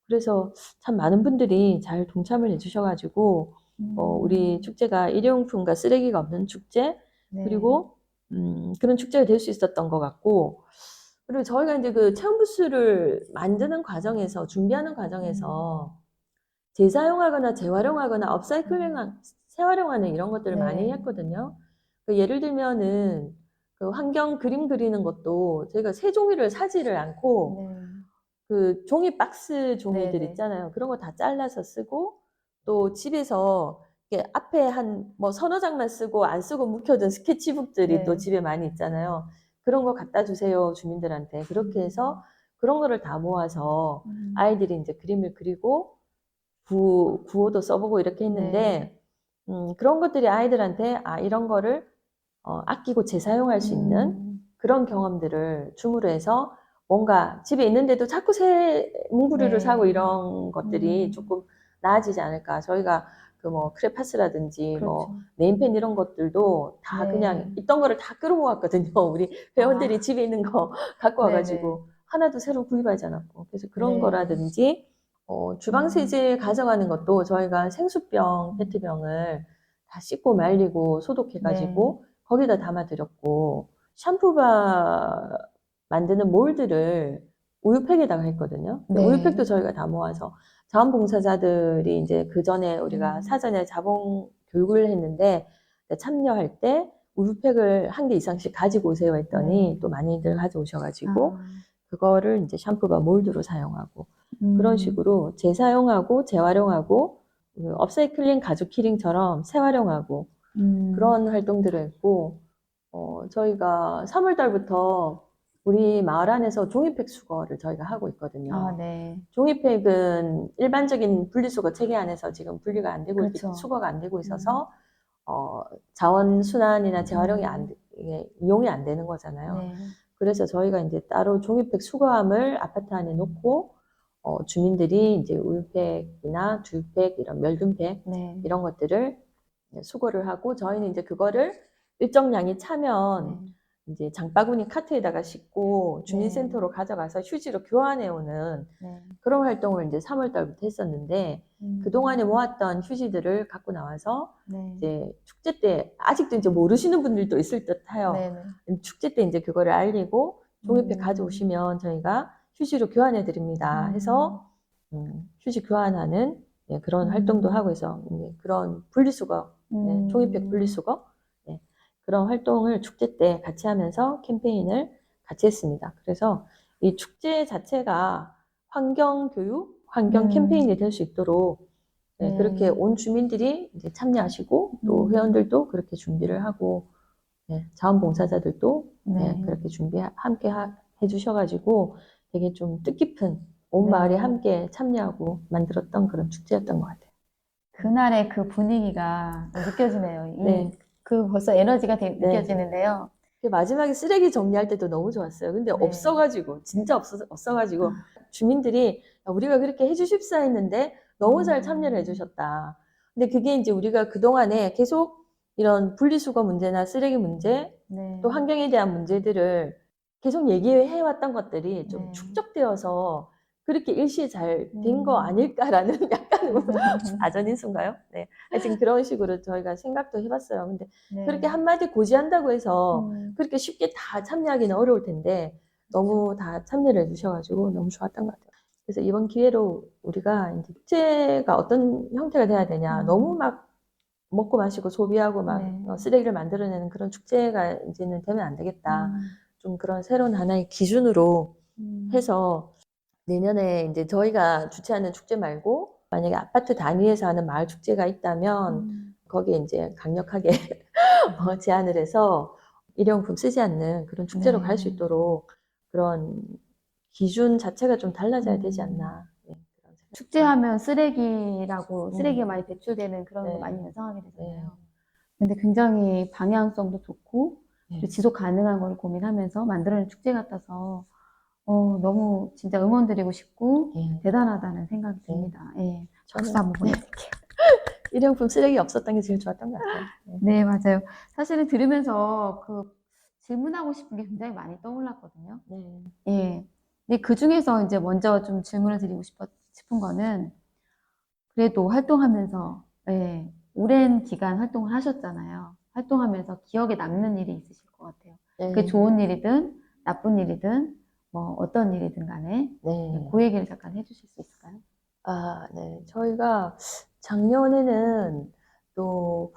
그래서 참 많은 분들이 잘 동참을 해주셔가지고 우리 축제가 일회용품과 쓰레기가 없는 축제 네. 그리고 그런 축제가 될 수 있었던 것 같고 그리고 저희가 이제 그 체험 부스를 만드는 과정에서 준비하는 과정에서 재사용하거나 재활용하거나 재활용하는 이런 것들을 많이 네. 했거든요. 그 예를 들면은 그 환경 그림 그리는 것도 저희가 새 종이를 사지를 않고 네. 그 종이 박스 종이들 네네. 있잖아요. 그런 거 다 잘라서 쓰고 또 집에서 이렇게 앞에 한 뭐 서너 장만 쓰고 안 쓰고 묵혀둔 스케치북들이 네. 또 집에 많이 있잖아요. 그런 거 갖다 주세요, 주민들한테. 그렇게 해서 그런 거를 다 모아서 아이들이 이제 그림을 그리고 구호도 써보고 이렇게 했는데, 그런 것들이 아이들한테 이런 거를 아끼고 재사용할 수 있는 그런 경험들을 줌으로 해서 뭔가 집에 있는데도 자꾸 새 문구류를 사고 네. 이런 것들이 조금 나아지지 않을까. 저희가 그 뭐 크레파스라든지 뭐 그렇죠. 네임펜 이런 것들도 다 네. 그냥 있던 거를 다 끌어모았거든요. 우리 회원들이 집에 있는 거 갖고 네네. 와가지고 하나도 새로 구입하지 않았고. 그래서 그런 네. 거라든지 주방 세제 가져가는 것도 저희가 생수병, 페트병을 다 씻고 말리고 소독해가지고 거기다 담아드렸고, 샴푸바 만드는 몰드를 우유팩에다가 했거든요. 네. 우유팩도 저희가 다 모아서 자원봉사자들이 이제 그 전에 우리가 음. 사전에 자봉 교육을 했는데 참여할 때 우유팩을 한 개 이상씩 가지고 오세요 했더니 또 많이들 가져오셔가지고 그거를 이제 샴푸바 몰드로 사용하고 그런 식으로 재사용하고 재활용하고 업사이클링 가죽 키링처럼 재활용하고 그런 활동들을 했고 저희가 3월 달부터 우리 마을 안에서 종이팩 수거를 저희가 하고 있거든요. 네. 종이팩은 일반적인 분리수거 체계 안에서 지금 분리가 안 되고 그렇죠. 수거가 안 되고 있어서 자원 순환이나 재활용이 이게 이용이 안 되는 거잖아요. 네. 그래서 저희가 이제 따로 종이팩 수거함을 아파트 안에 놓고 주민들이 이제 우유팩이나 두유팩 이런 멸균팩 네. 이런 것들을 수거를 하고 저희는 이제 그거를 일정량이 차면 이제 장바구니 카트에다가 싣고 주민센터로 가져가서 휴지로 교환해 오는 그런 활동을 이제 3월 달부터 했었는데 그동안에 모았던 휴지들을 갖고 나와서 이제 축제 때 아직도 이제 모르시는 분들도 있을 듯해요. 축제 때 이제 그거를 알리고 종이팩 가져오시면 저희가 휴지로 교환해 드립니다. 해서 휴지 교환하는 그런 활동도 하고 해서 그런 분리수거, 종이팩 분리수거 그런 활동을 축제 때 같이 하면서 캠페인을 같이 했습니다. 그래서 이 축제 자체가 환경 교육, 환경 캠페인이 될 수 있도록 그렇게 온 주민들이 이제 참여하시고 또 회원들도 그렇게 준비를 하고 자원봉사자들도 그렇게 함께 해주셔가지고 되게 좀 뜻깊은 온 마을이 함께 참여하고 만들었던 그런 축제였던 것 같아요. 그날의 그 분위기가 느껴지네요. 네. 그 벌써 에너지가 느껴지는데요. 마지막에 쓰레기 정리할 때도 너무 좋았어요. 근데 없어가지고, 진짜 없어가지고, 주민들이 우리가 그렇게 해주십사 했는데 너무 잘 참여를 해주셨다. 근데 그게 이제 우리가 그동안에 계속 이런 분리수거 문제나 쓰레기 문제, 또 환경에 대한 문제들을 계속 얘기해왔던 것들이 좀 축적되어서 그렇게 일시에 잘 된 거 아닐까라는 약간 아전인수인가요? 네. 하여튼 그런 식으로 저희가 생각도 해봤어요. 근데 그렇게 한마디 고지한다고 해서 그렇게 쉽게 다 참여하기는 어려울 텐데 너무 다 참여를 해주셔가지고 너무 좋았던 것 같아요. 그래서 이번 기회로 우리가 이제 축제가 어떤 형태가 돼야 되냐. 너무 막 먹고 마시고 소비하고 막 쓰레기를 만들어내는 그런 축제가 이제는 되면 안 되겠다. 좀 그런 새로운 하나의 기준으로 해서 내년에 이제 저희가 주최하는 축제 말고 만약에 아파트 단위에서 하는 마을 축제가 있다면 거기에 이제 강력하게 제안을 해서 일회용품 쓰지 않는 그런 축제로 갈 수 있도록 그런 기준 자체가 좀 달라져야 되지 않나. 그런 생각. 축제하면 쓰레기가 많이 배출되는 그런 거 많이 연상하게 되잖아요. 근데 굉장히 방향성도 좋고 또 지속 가능한 걸 고민하면서 만들어낸 축제 같아서 너무 진짜 응원드리고 싶고 대단하다는 생각이 듭니다. 박수 한번 보내드릴게요. 일회용품 쓰레기 없었던 게 제일 좋았던 것 같아요. 네, 맞아요. 사실은 들으면서 그 질문하고 싶은 게 굉장히 많이 떠올랐거든요. 근데 그 중에서 이제 먼저 좀 질문을 드리고 싶은 거는 그래도 활동하면서 오랜 기간 활동을 하셨잖아요. 활동하면서 기억에 남는 일이 있으실 것 같아요. 그게 좋은 일이든 나쁜 일이든 뭐 어떤 일이든 간에 그 얘기를 잠깐 해주실 수 있을까요? 네. 저희가 작년에는 또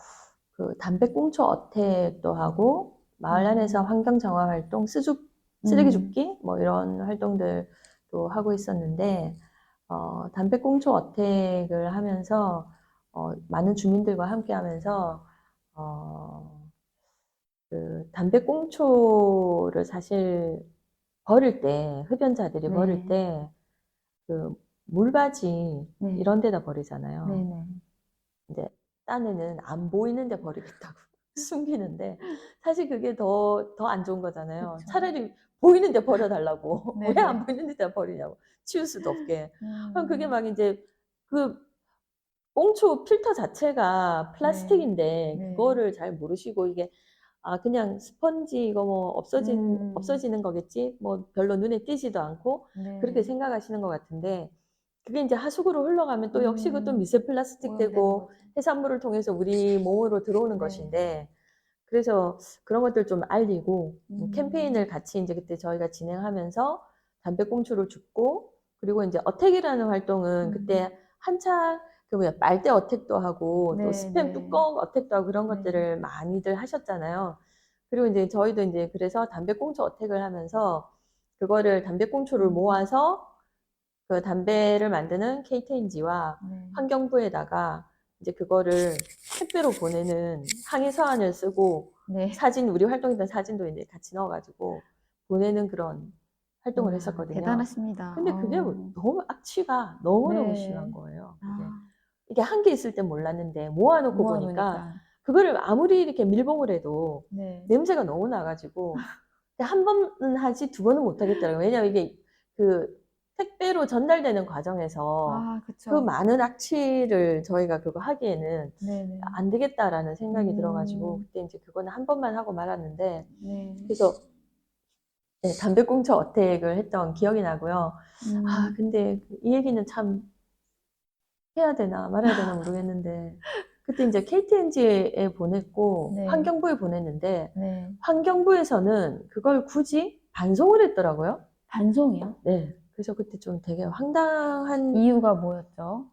그 담배꽁초 어택도 하고 마을 안에서 환경 정화 활동, 쓰레기 줍기 뭐 이런 활동들도 하고 있었는데 담배꽁초 어택을 하면서 많은 주민들과 함께 하면서, 그 담배꽁초를 사실 버릴 때, 흡연자들이 버릴 네. 때, 그 물바지 네. 이런 데다 버리잖아요. 네네. 이제 딴에는 안 보이는 데 버리겠다고 숨기는데, 사실 그게 더 안 좋은 거잖아요. 그쵸. 차라리 보이는 데 버려달라고. 왜 안 네네. 보이는 데다 버리냐고. 치울 수도 없게. 그럼 그게 음. 막 이제 그 꽁초 필터 자체가 네. 플라스틱인데, 네. 그거를 잘 모르시고 이게 그냥 스펀지 이거 뭐 없어지는 거겠지? 뭐 별로 눈에 띄지도 않고 그렇게 네. 생각하시는 것 같은데, 그게 이제 하수구로 흘러가면 또 역시 그것도 미세 플라스틱 오염되는 되고 거죠. 해산물을 통해서 우리 몸으로 들어오는 네. 것인데, 그래서 그런 것들 좀 알리고 캠페인을 음. 같이 이제 그때 저희가 진행하면서 담배꽁초를 줍고, 그리고 이제 어택이라는 활동은 그때 한창 그 뭐야 빨대 어택도 하고 또 네, 스팸 네. 뚜껑 어택도 하고 그런 네. 것들을 많이들 하셨잖아요. 그리고 이제 저희도 이제 그래서 담배꽁초 어택을 하면서 그거를 담배꽁초를 모아서 그 담배를 만드는 KTNG와 네. 환경부에다가 이제 그거를 택배로 보내는 항의 서한을 쓰고, 네. 사진, 우리 활동했던 사진도 이제 같이 넣어가지고 보내는 그런 활동을 와, 했었거든요. 대단하십니다. 근데 그게 너무 악취가 너무너무 심한 네. 거예요. 아, 이게 한 개 있을 땐 몰랐는데 모아놓고 보니까 모아놓으니까. 그거를 아무리 이렇게 밀봉을 해도 네. 냄새가 너무 나가지고 한 번은 하지 두 번은 못 하겠더라고요. 왜냐면 이게 그 택배로 전달되는 과정에서 아, 그 그쵸. 많은 악취를 저희가 그거 하기에는 네네. 안 되겠다라는 생각이 들어가지고, 음. 그때 이제 그거는 한 번만 하고 말았는데, 네. 그래서 네, 담배꽁초 어택을 했던 기억이 나고요. 음. 근데 이 얘기는 참 해야 되나 말아야 되나 모르겠는데, 그때 이제 KTNG에 보냈고 네. 환경부에 보냈는데, 네. 환경부에서는 그걸 굳이 반송을 했더라고요. 반송이요? 네. 그래서 그때 좀 되게 황당한 이유가 뭐였죠?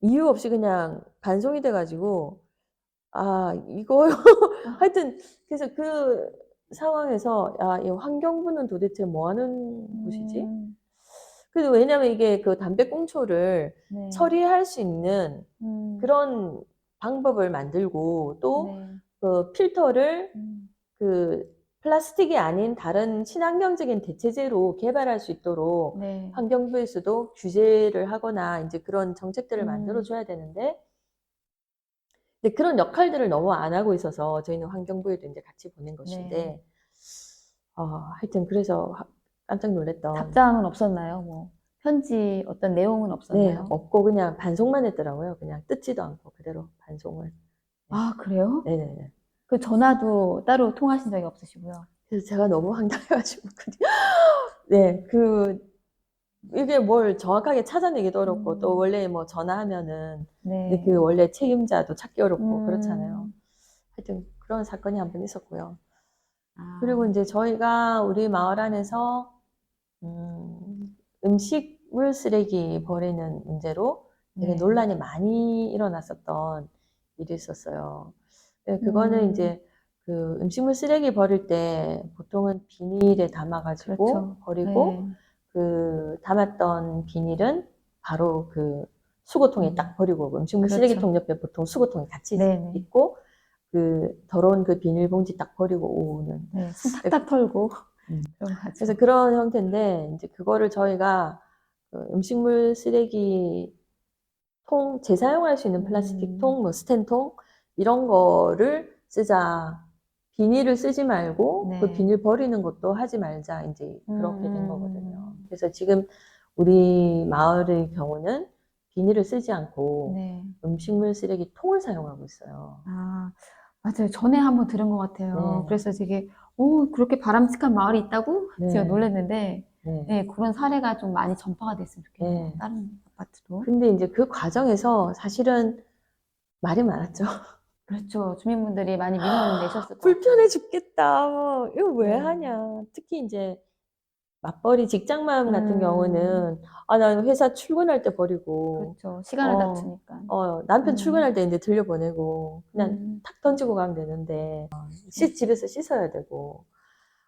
이유 없이 그냥 반송이 돼가지고, 이거, 하여튼, 그래서 그 상황에서, 이 환경부는 도대체 뭐 하는 곳이지? 음. 그래도 왜냐면 이게 그 담배꽁초를 네. 처리할 수 있는 음. 그런 방법을 만들고, 또 네. 그 필터를 음. 그 플라스틱이 아닌 다른 친환경적인 대체제로 개발할 수 있도록 네. 환경부에서도 규제를 하거나 이제 그런 정책들을 만들어 음. 줘야 되는데, 근데 그런 역할들을 너무 안 하고 있어서 저희는 환경부에도 이제 같이 보낸 네. 것인데, 하여튼 그래서 깜짝 놀랐던. 답장은 없었나요? 뭐 편지 어떤 내용은 네, 없었나요? 없고 그냥 반송만 했더라고요. 그냥 뜯지도 않고 그대로 반송을. 네. 아, 그래요? 네네네. 그 전화도 따로 통하신 적이 없으시고요. 그래서 제가 너무 황당해가지고, 네, 이게 뭘 정확하게 찾아내기도 어렵고, 또 원래 뭐 전화하면은, 근데 네. 그 원래 책임자도 찾기 어렵고 그렇잖아요. 음. 하여튼 그런 사건이 한 번 있었고요. 그리고 아, 이제 저희가 우리 마을 안에서 음식물 쓰레기 버리는 문제로 되게 네. 논란이 많이 일어났었던 일이 있었어요. 네, 그거는 음. 이제 그 음식물 쓰레기 버릴 때 보통은 비닐에 담아가지고 그렇죠. 버리고, 네. 그 담았던 비닐은 바로 그 수거통에 딱 버리고, 음식물 그렇죠. 쓰레기통 옆에 보통 수거통이 같이 네네. 있고, 그 더러운 그 비닐봉지 딱 버리고 오는. 네. 손 탁탁 털고 음. 그런 거 하죠. 그래서 그런 형태인데, 이제 그거를 저희가 그 음식물 쓰레기 통, 재사용할 수 있는 플라스틱 통, 뭐 스텐통, 이런 거를 쓰자. 비닐을 쓰지 말고 그 네. 비닐 버리는 것도 하지 말자. 이제 그렇게 된 거거든요. 음. 그래서 지금 우리 마을의 경우는 비닐을 쓰지 않고 네. 음식물 쓰레기 통을 사용하고 있어요. 아, 맞아요. 전에 한번 들은 것 같아요. 네. 그래서 되게, 그렇게 바람직한 마을이 있다고? 제가 네. 놀랐는데, 네. 네, 그런 사례가 좀 많이 전파가 됐으면 좋겠네요. 네. 다른 아파트도. 근데 이제 그 과정에서 사실은 말이 많았죠. 그렇죠. 주민분들이 많이 민원을 내셨을 것 불편해 같아요. 죽겠다. 이거 왜 네. 하냐. 특히 이제 맞벌이 직장맘 같은 음. 경우는, 나는 회사 출근할 때 버리고, 그렇죠. 시간을 다투니까. 남편 출근할 때 이제 들려보내고, 그냥 음. 탁 던지고 가면 되는데, 집에서 씻어야 되고.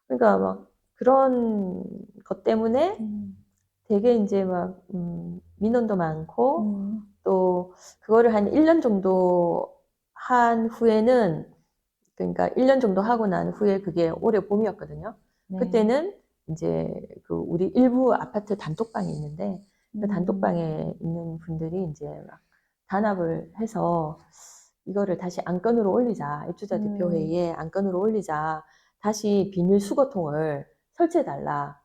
그러니까 막 그런 것 때문에 음. 되게 이제 막, 민원도 많고, 음. 또 그거를 한 1년 정도 한 후에는, 그러니까 1년 정도 하고 난 후에 그게 올해 봄이었거든요. 네. 그때는 이제 그 우리 일부 아파트 단톡방이 있는데 그 음. 단톡방에 있는 분들이 이제 막 단합을 해서 이거를 다시 안건으로 올리자. 입주자 대표회의에 안건으로 올리자. 다시 비닐 수거통을 설치해달라.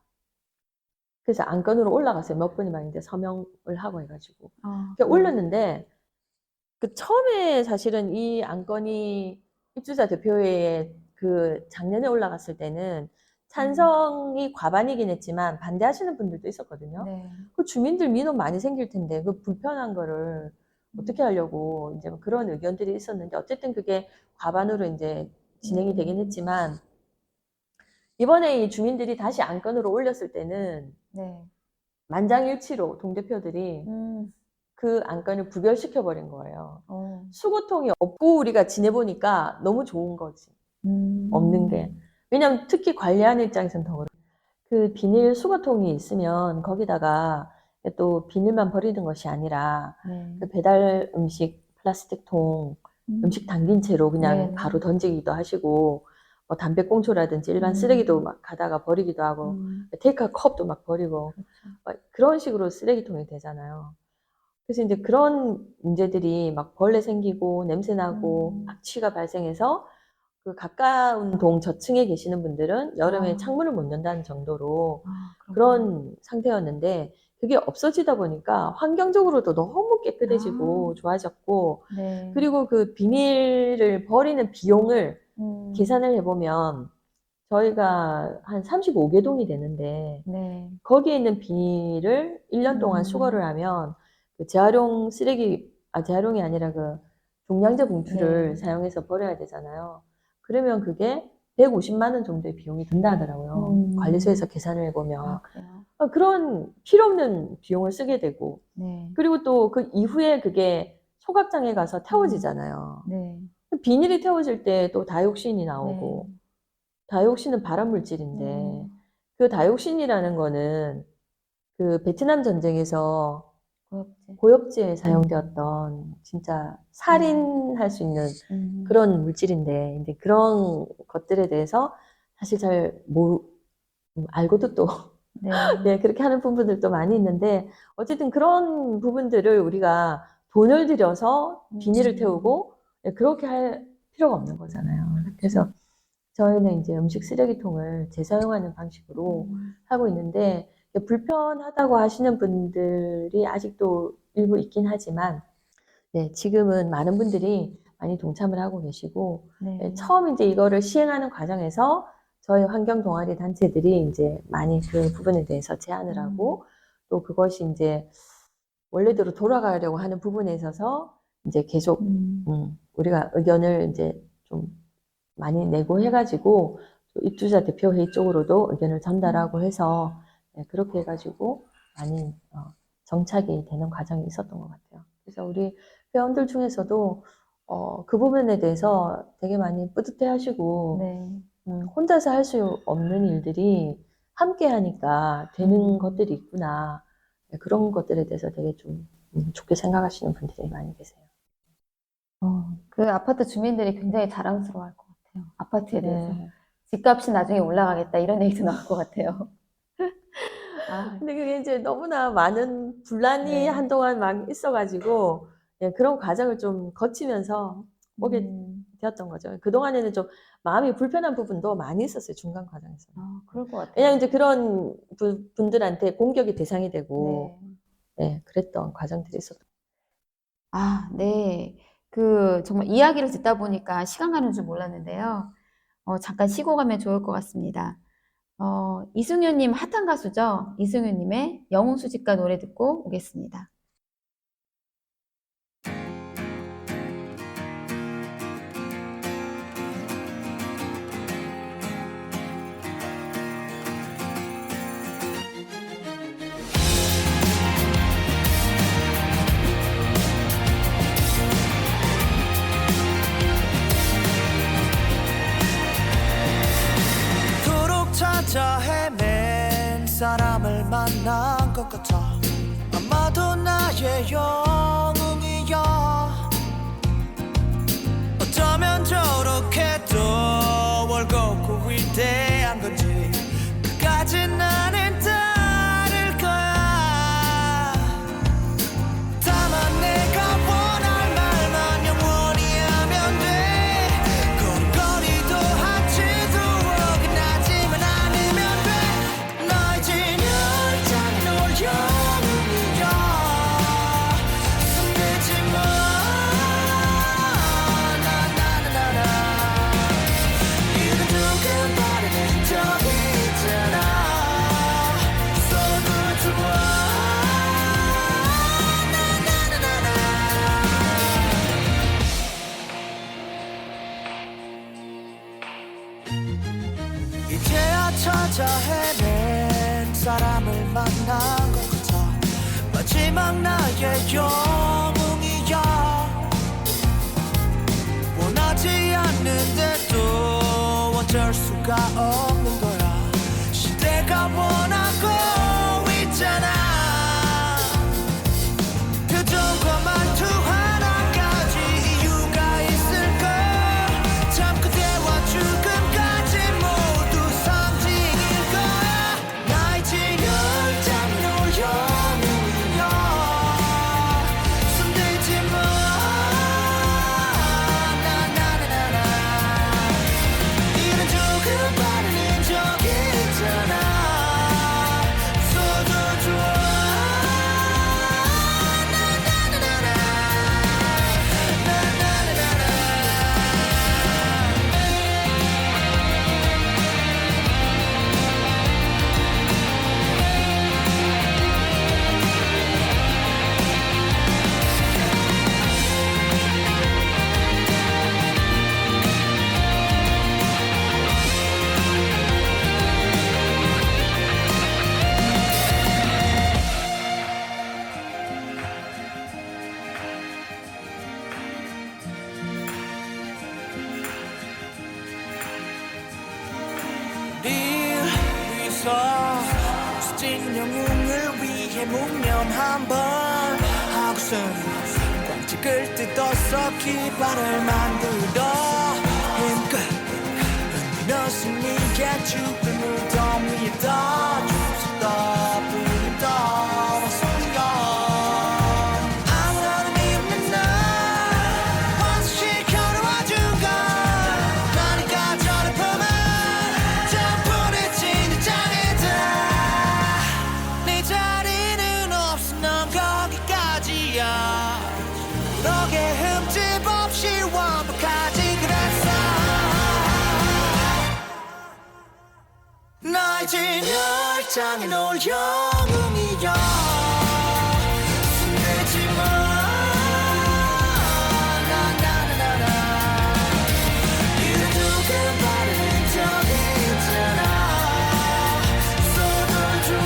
그래서 안건으로 올라갔어요. 몇 분이 막 이제 서명을 하고 해가지고. 그러니까 올렸는데, 그 처음에 사실은 이 안건이 입주자 대표회의에 그 작년에 올라갔을 때는 찬성이 과반이긴 했지만 반대하시는 분들도 있었거든요. 네. 그 주민들 민원 많이 생길 텐데 그 불편한 거를 어떻게 하려고 이제 그런 의견들이 있었는데 어쨌든 그게 과반으로 이제 진행이 되긴 했지만 이번에 이 주민들이 다시 안건으로 올렸을 때는 네. 만장일치로 동대표들이 그 안건을 부결시켜버린 거예요. 수거통이 없고 우리가 지내보니까 너무 좋은 거지. 없는 게. 왜냐면 특히 관리하는 입장에서는 더 그래요. 그 비닐 수거통이 있으면 거기다가 또 비닐만 버리는 것이 아니라 네. 그 배달 음식 플라스틱 통 음식 담긴 채로 그냥 네네. 바로 던지기도 하시고 뭐 담배꽁초라든지 일반 쓰레기도 막 가다가 버리기도 하고 테이크아웃 컵도 막 버리고 그렇죠. 막 그런 식으로 쓰레기통이 되잖아요. 그래서 이제 그런 문제들이 막 벌레 생기고 냄새 나고 악취가 발생해서 그 가까운 동 저층에 계시는 분들은 여름에 창문을 못 연다는 정도로 그런 상태였는데 그게 없어지다 보니까 환경적으로도 너무 깨끗해지고 좋아졌고 네. 그리고 그 비닐을 버리는 비용을 계산을 해보면 저희가 한 35개 동이 되는데 네. 거기에 있는 비닐을 1년 동안 수거를 하면 그 재활용 쓰레기, 재활용이 아니라 그 종량제 봉투를 네. 사용해서 버려야 되잖아요. 그러면 그게 150만 원 정도의 비용이 든다 하더라고요. 관리소에서 계산을 해보면. 아, 그래요? 그런 필요 없는 비용을 쓰게 되고 네. 그리고 또 그 이후에 그게 소각장에 가서 태워지잖아요. 네. 비닐이 태워질 때 또 다이옥신이 나오고 네. 다이옥신은 발암 물질인데 그 다이옥신이라는 거는 그 베트남 전쟁에서 고엽제. 고엽제에 사용되었던 진짜 살인할 수 있는 그런 물질인데 이제 그런 것들에 대해서 사실 잘 알고도 또 네. 네, 그렇게 하는 부분들도 많이 있는데 어쨌든 그런 부분들을 우리가 돈을 들여서 비닐을 태우고 그렇게 할 필요가 없는 거잖아요. 그래서 저희는 이제 음식 쓰레기통을 재사용하는 방식으로 하고 있는데 불편하다고 하시는 분들이 아직도 일부 있긴 하지만 네, 지금은 많은 분들이 많이 동참을 하고 계시고 네. 처음 이제 이거를 시행하는 과정에서 저희 환경 동아리 단체들이 이제 많이 그 부분에 대해서 제안을 하고 또 그것이 이제 원래대로 돌아가려고 하는 부분에 있어서 이제 계속 우리가 의견을 이제 좀 많이 내고 해가지고 입주자 대표회의 쪽으로도 의견을 전달하고 해서 네, 그렇게 해가지고 많이 정착이 되는 과정이 있었던 것 같아요. 그래서 우리 회원들 중에서도 그 부분에 대해서 되게 많이 뿌듯해하시고 네. 혼자서 할 수 없는 일들이 함께 하니까 되는 것들이 있구나. 네, 그런 것들에 대해서 되게 좀 좋게 생각하시는 분들이 많이 계세요. 그 아파트 주민들이 굉장히 자랑스러워할 것 같아요. 아파트에 대해서. 네. 집값이 나중에 올라가겠다 이런 얘기도 나올 것 같아요. 근데 그게 이제 너무나 많은 분란이 네. 한동안 막 있어가지고 예, 그런 과정을 좀 거치면서 오게 되었던 거죠. 그동안에는 좀 마음이 불편한 부분도 많이 있었어요. 중간 과정에서. 그럴 것 같아요. 왜냐하면 이제 그런 분들한테 공격이 대상이 되고 네. 예, 그랬던 과정들이 있었던 네. 정말 이야기를 듣다 보니까 시간 가는 줄 몰랐는데요. 잠깐 쉬고 가면 좋을 것 같습니다. 이승윤님 핫한 가수죠? 이승윤님의 영웅 수집가 노래 듣고 오겠습니다. 도록 찾아 헤맨 사람을 만난 것 같아 아마도 나의 영웅 어쩌면 저렇게 또 월급고 위대한 건지 그까진 나는 다를 거야. 다만 내가 원할 말만 영원히 하면 돼. 걸음걸이도 하지도 어긋나지만 않으면 돼. 너의 진열장에 널 영웅이여 숨기지 마. 이런 두근거리는 적이 있잖아. 써도 좋아. 이제야 찾아 헤맨 사람을 만난 것 같아. 마지막 나의 영웅이야. 원하지 않는데도 어쩔 수가 없는 거야. 시대가 원하고 있잖아. 표정과 말투 하나까지 이유가 있을까. 참 그대와 죽음까지 모두 상징일 거야. 나의 진열장이 널 영웅이여 손대지 마. 이런 조금 바르는 적이 있잖아. 써도 좋아. 네 위서 수진 영웅을 위해 묵념 한번 하고서 꽉 찍을 듯 떠서 깃발을 만들어 힘껏 흔들어 승리의 촛불 무덤 위에 떠 불이 떠 숨겨. 아무런 의미 없는 날 완수시켜 놓아준 건 나니까 저를 품은 전부를 지는 장애다. 네 자리는 없어 넌 거기까지야. 너의 흠집 없이 완벽하지 그랬어. 너의 진열장에 널 영웅이여 숨기지 마. 이런 두근 바르는 적이 있잖아. 써도 좋아.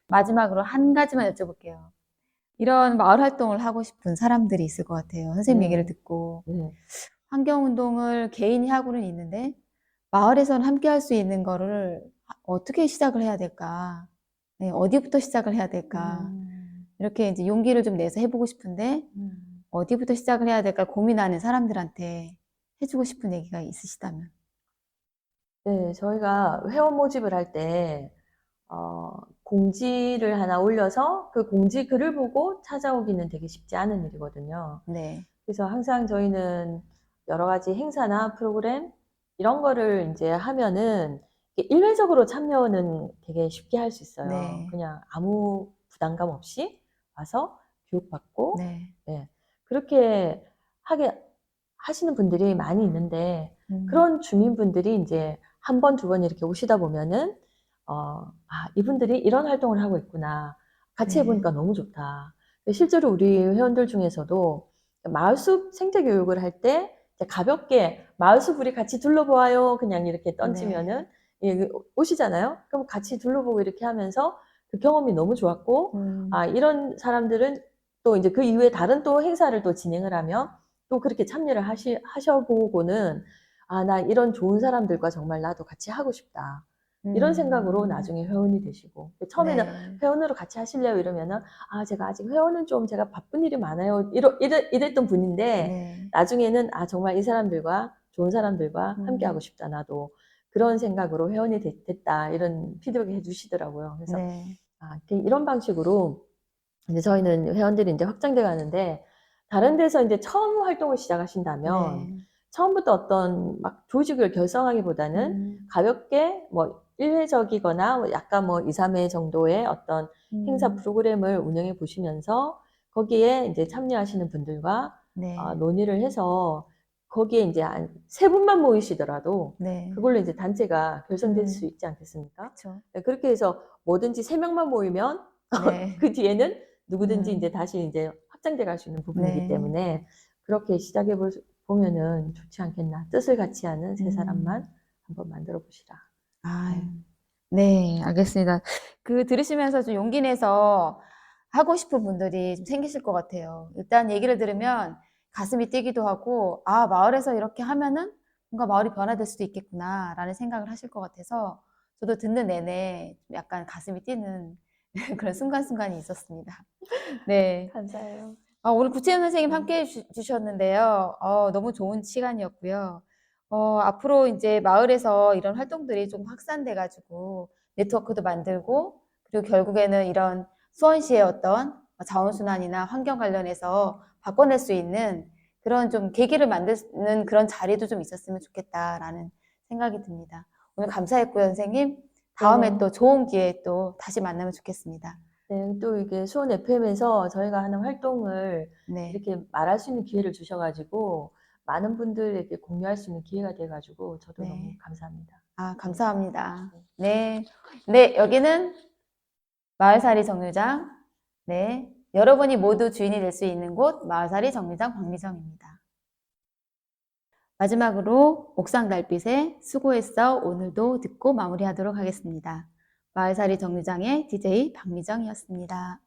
마지막으로 한 가지만 여쭤볼게요. 이런 마을 활동을 하고 싶은 사람들이 있을 것 같아요. 선생님 얘기를 듣고. 환경운동을 개인이 하고는 있는데, 마을에서는 함께 할 수 있는 거를 어떻게 시작을 해야 될까? 네, 어디부터 시작을 해야 될까? 이렇게 이제 용기를 좀 내서 해보고 싶은데, 어디부터 시작을 해야 될까 고민하는 사람들한테 해주고 싶은 얘기가 있으시다면. 네, 저희가 회원 모집을 할 때, 공지를 하나 올려서 그 공지 글을 보고 찾아오기는 되게 쉽지 않은 일이거든요. 네. 그래서 항상 저희는 여러 가지 행사나 프로그램 이런 거를 이제 하면은 일회적으로 참여는 되게 쉽게 할 수 있어요. 네. 그냥 아무 부담감 없이 와서 교육받고 네. 네, 그렇게 하시는 분들이 많이 있는데 그런 주민분들이 이제 한 번, 두 번 이렇게 오시다 보면은 이분들이 이런 활동을 하고 있구나. 같이 네. 해보니까 너무 좋다. 실제로 우리 회원들 중에서도 마을숲 생태교육을 할 때 가볍게 마을숲 우리 같이 둘러보아요. 그냥 이렇게 던지면은 예, 오시잖아요. 그럼 같이 둘러보고 이렇게 하면서 그 경험이 너무 좋았고, 음. 이런 사람들은 또 이제 그 이후에 다른 또 행사를 또 진행을 하면 또 그렇게 참여를 하셔보고는, 나 이런 좋은 사람들과 정말 나도 같이 하고 싶다. 이런 생각으로 나중에 회원이 되시고, 처음에는 네. 회원으로 같이 하실래요? 이러면은, 제가 아직 회원은 좀 제가 바쁜 일이 많아요. 이랬던 분인데, 네. 나중에는, 정말 이 사람들과, 좋은 사람들과 함께 하고 음. 싶다, 나도. 그런 생각으로 회원이 됐다. 이런 피드백을 해주시더라고요. 그래서, 네. 이런 방식으로, 이제 저희는 회원들이 이제 확장돼 가는데, 다른 데서 이제 처음 활동을 시작하신다면, 네. 처음부터 어떤 막 조직을 결성하기보다는 음. 가볍게 뭐 1회적이거나 약간 뭐 2, 3회 정도의 어떤 행사 음. 프로그램을 운영해 보시면서 거기에 이제 참여하시는 분들과 네. 논의를 해서 거기에 이제 한 3분만 모이시더라도 네. 그걸로 이제 단체가 결성될 수 음. 있지 않겠습니까? 그쵸. 네, 그렇게 해서 뭐든지 3명만 모이면 네. 그 뒤에는 누구든지 이제 음. 다시 이제 확장돼 갈 수 있는 부분이기 네. 때문에 그렇게 시작해 보면은 좋지 않겠나. 뜻을 같이 하는 세 사람만 한번 만들어 보시라. 아, 네. 네, 알겠습니다. 들으시면서 좀 용기 내서 하고 싶은 분들이 좀 생기실 것 같아요. 일단 얘기를 들으면 가슴이 뛰기도 하고, 마을에서 이렇게 하면은 뭔가 마을이 변화될 수도 있겠구나라는 생각을 하실 것 같아서 저도 듣는 내내 좀 약간 가슴이 뛰는 그런 순간순간이 있었습니다. 네. 감사해요. 오늘 구체연 선생님 네. 함께 주셨는데요. 너무 좋은 시간이었고요. 앞으로 이제 마을에서 이런 활동들이 좀 확산돼가지고 네트워크도 만들고 그리고 결국에는 이런 수원시의 어떤 자원순환이나 환경 관련해서 바꿔낼 수 있는 그런 좀 계기를 만드는 그런 자리도 좀 있었으면 좋겠다라는 생각이 듭니다. 오늘 감사했고요, 선생님. 다음에 네. 또 좋은 기회에 또 다시 만나면 좋겠습니다. 네, 또 이게 수원 FM에서 저희가 하는 활동을 네. 이렇게 말할 수 있는 기회를 주셔가지고 많은 분들에게 공유할 수 있는 기회가 돼가지고 저도 너무 네. 감사합니다. 네. 감사합니다. 네. 네, 여기는 마을살이 정류장. 네. 여러분이 모두 주인이 될 수 있는 곳, 마을살이 정류장 박미정입니다. 마지막으로 옥상 달빛에 수고했어 오늘도 듣고 마무리하도록 하겠습니다. 마을살이 정류장의 DJ 박미정이었습니다.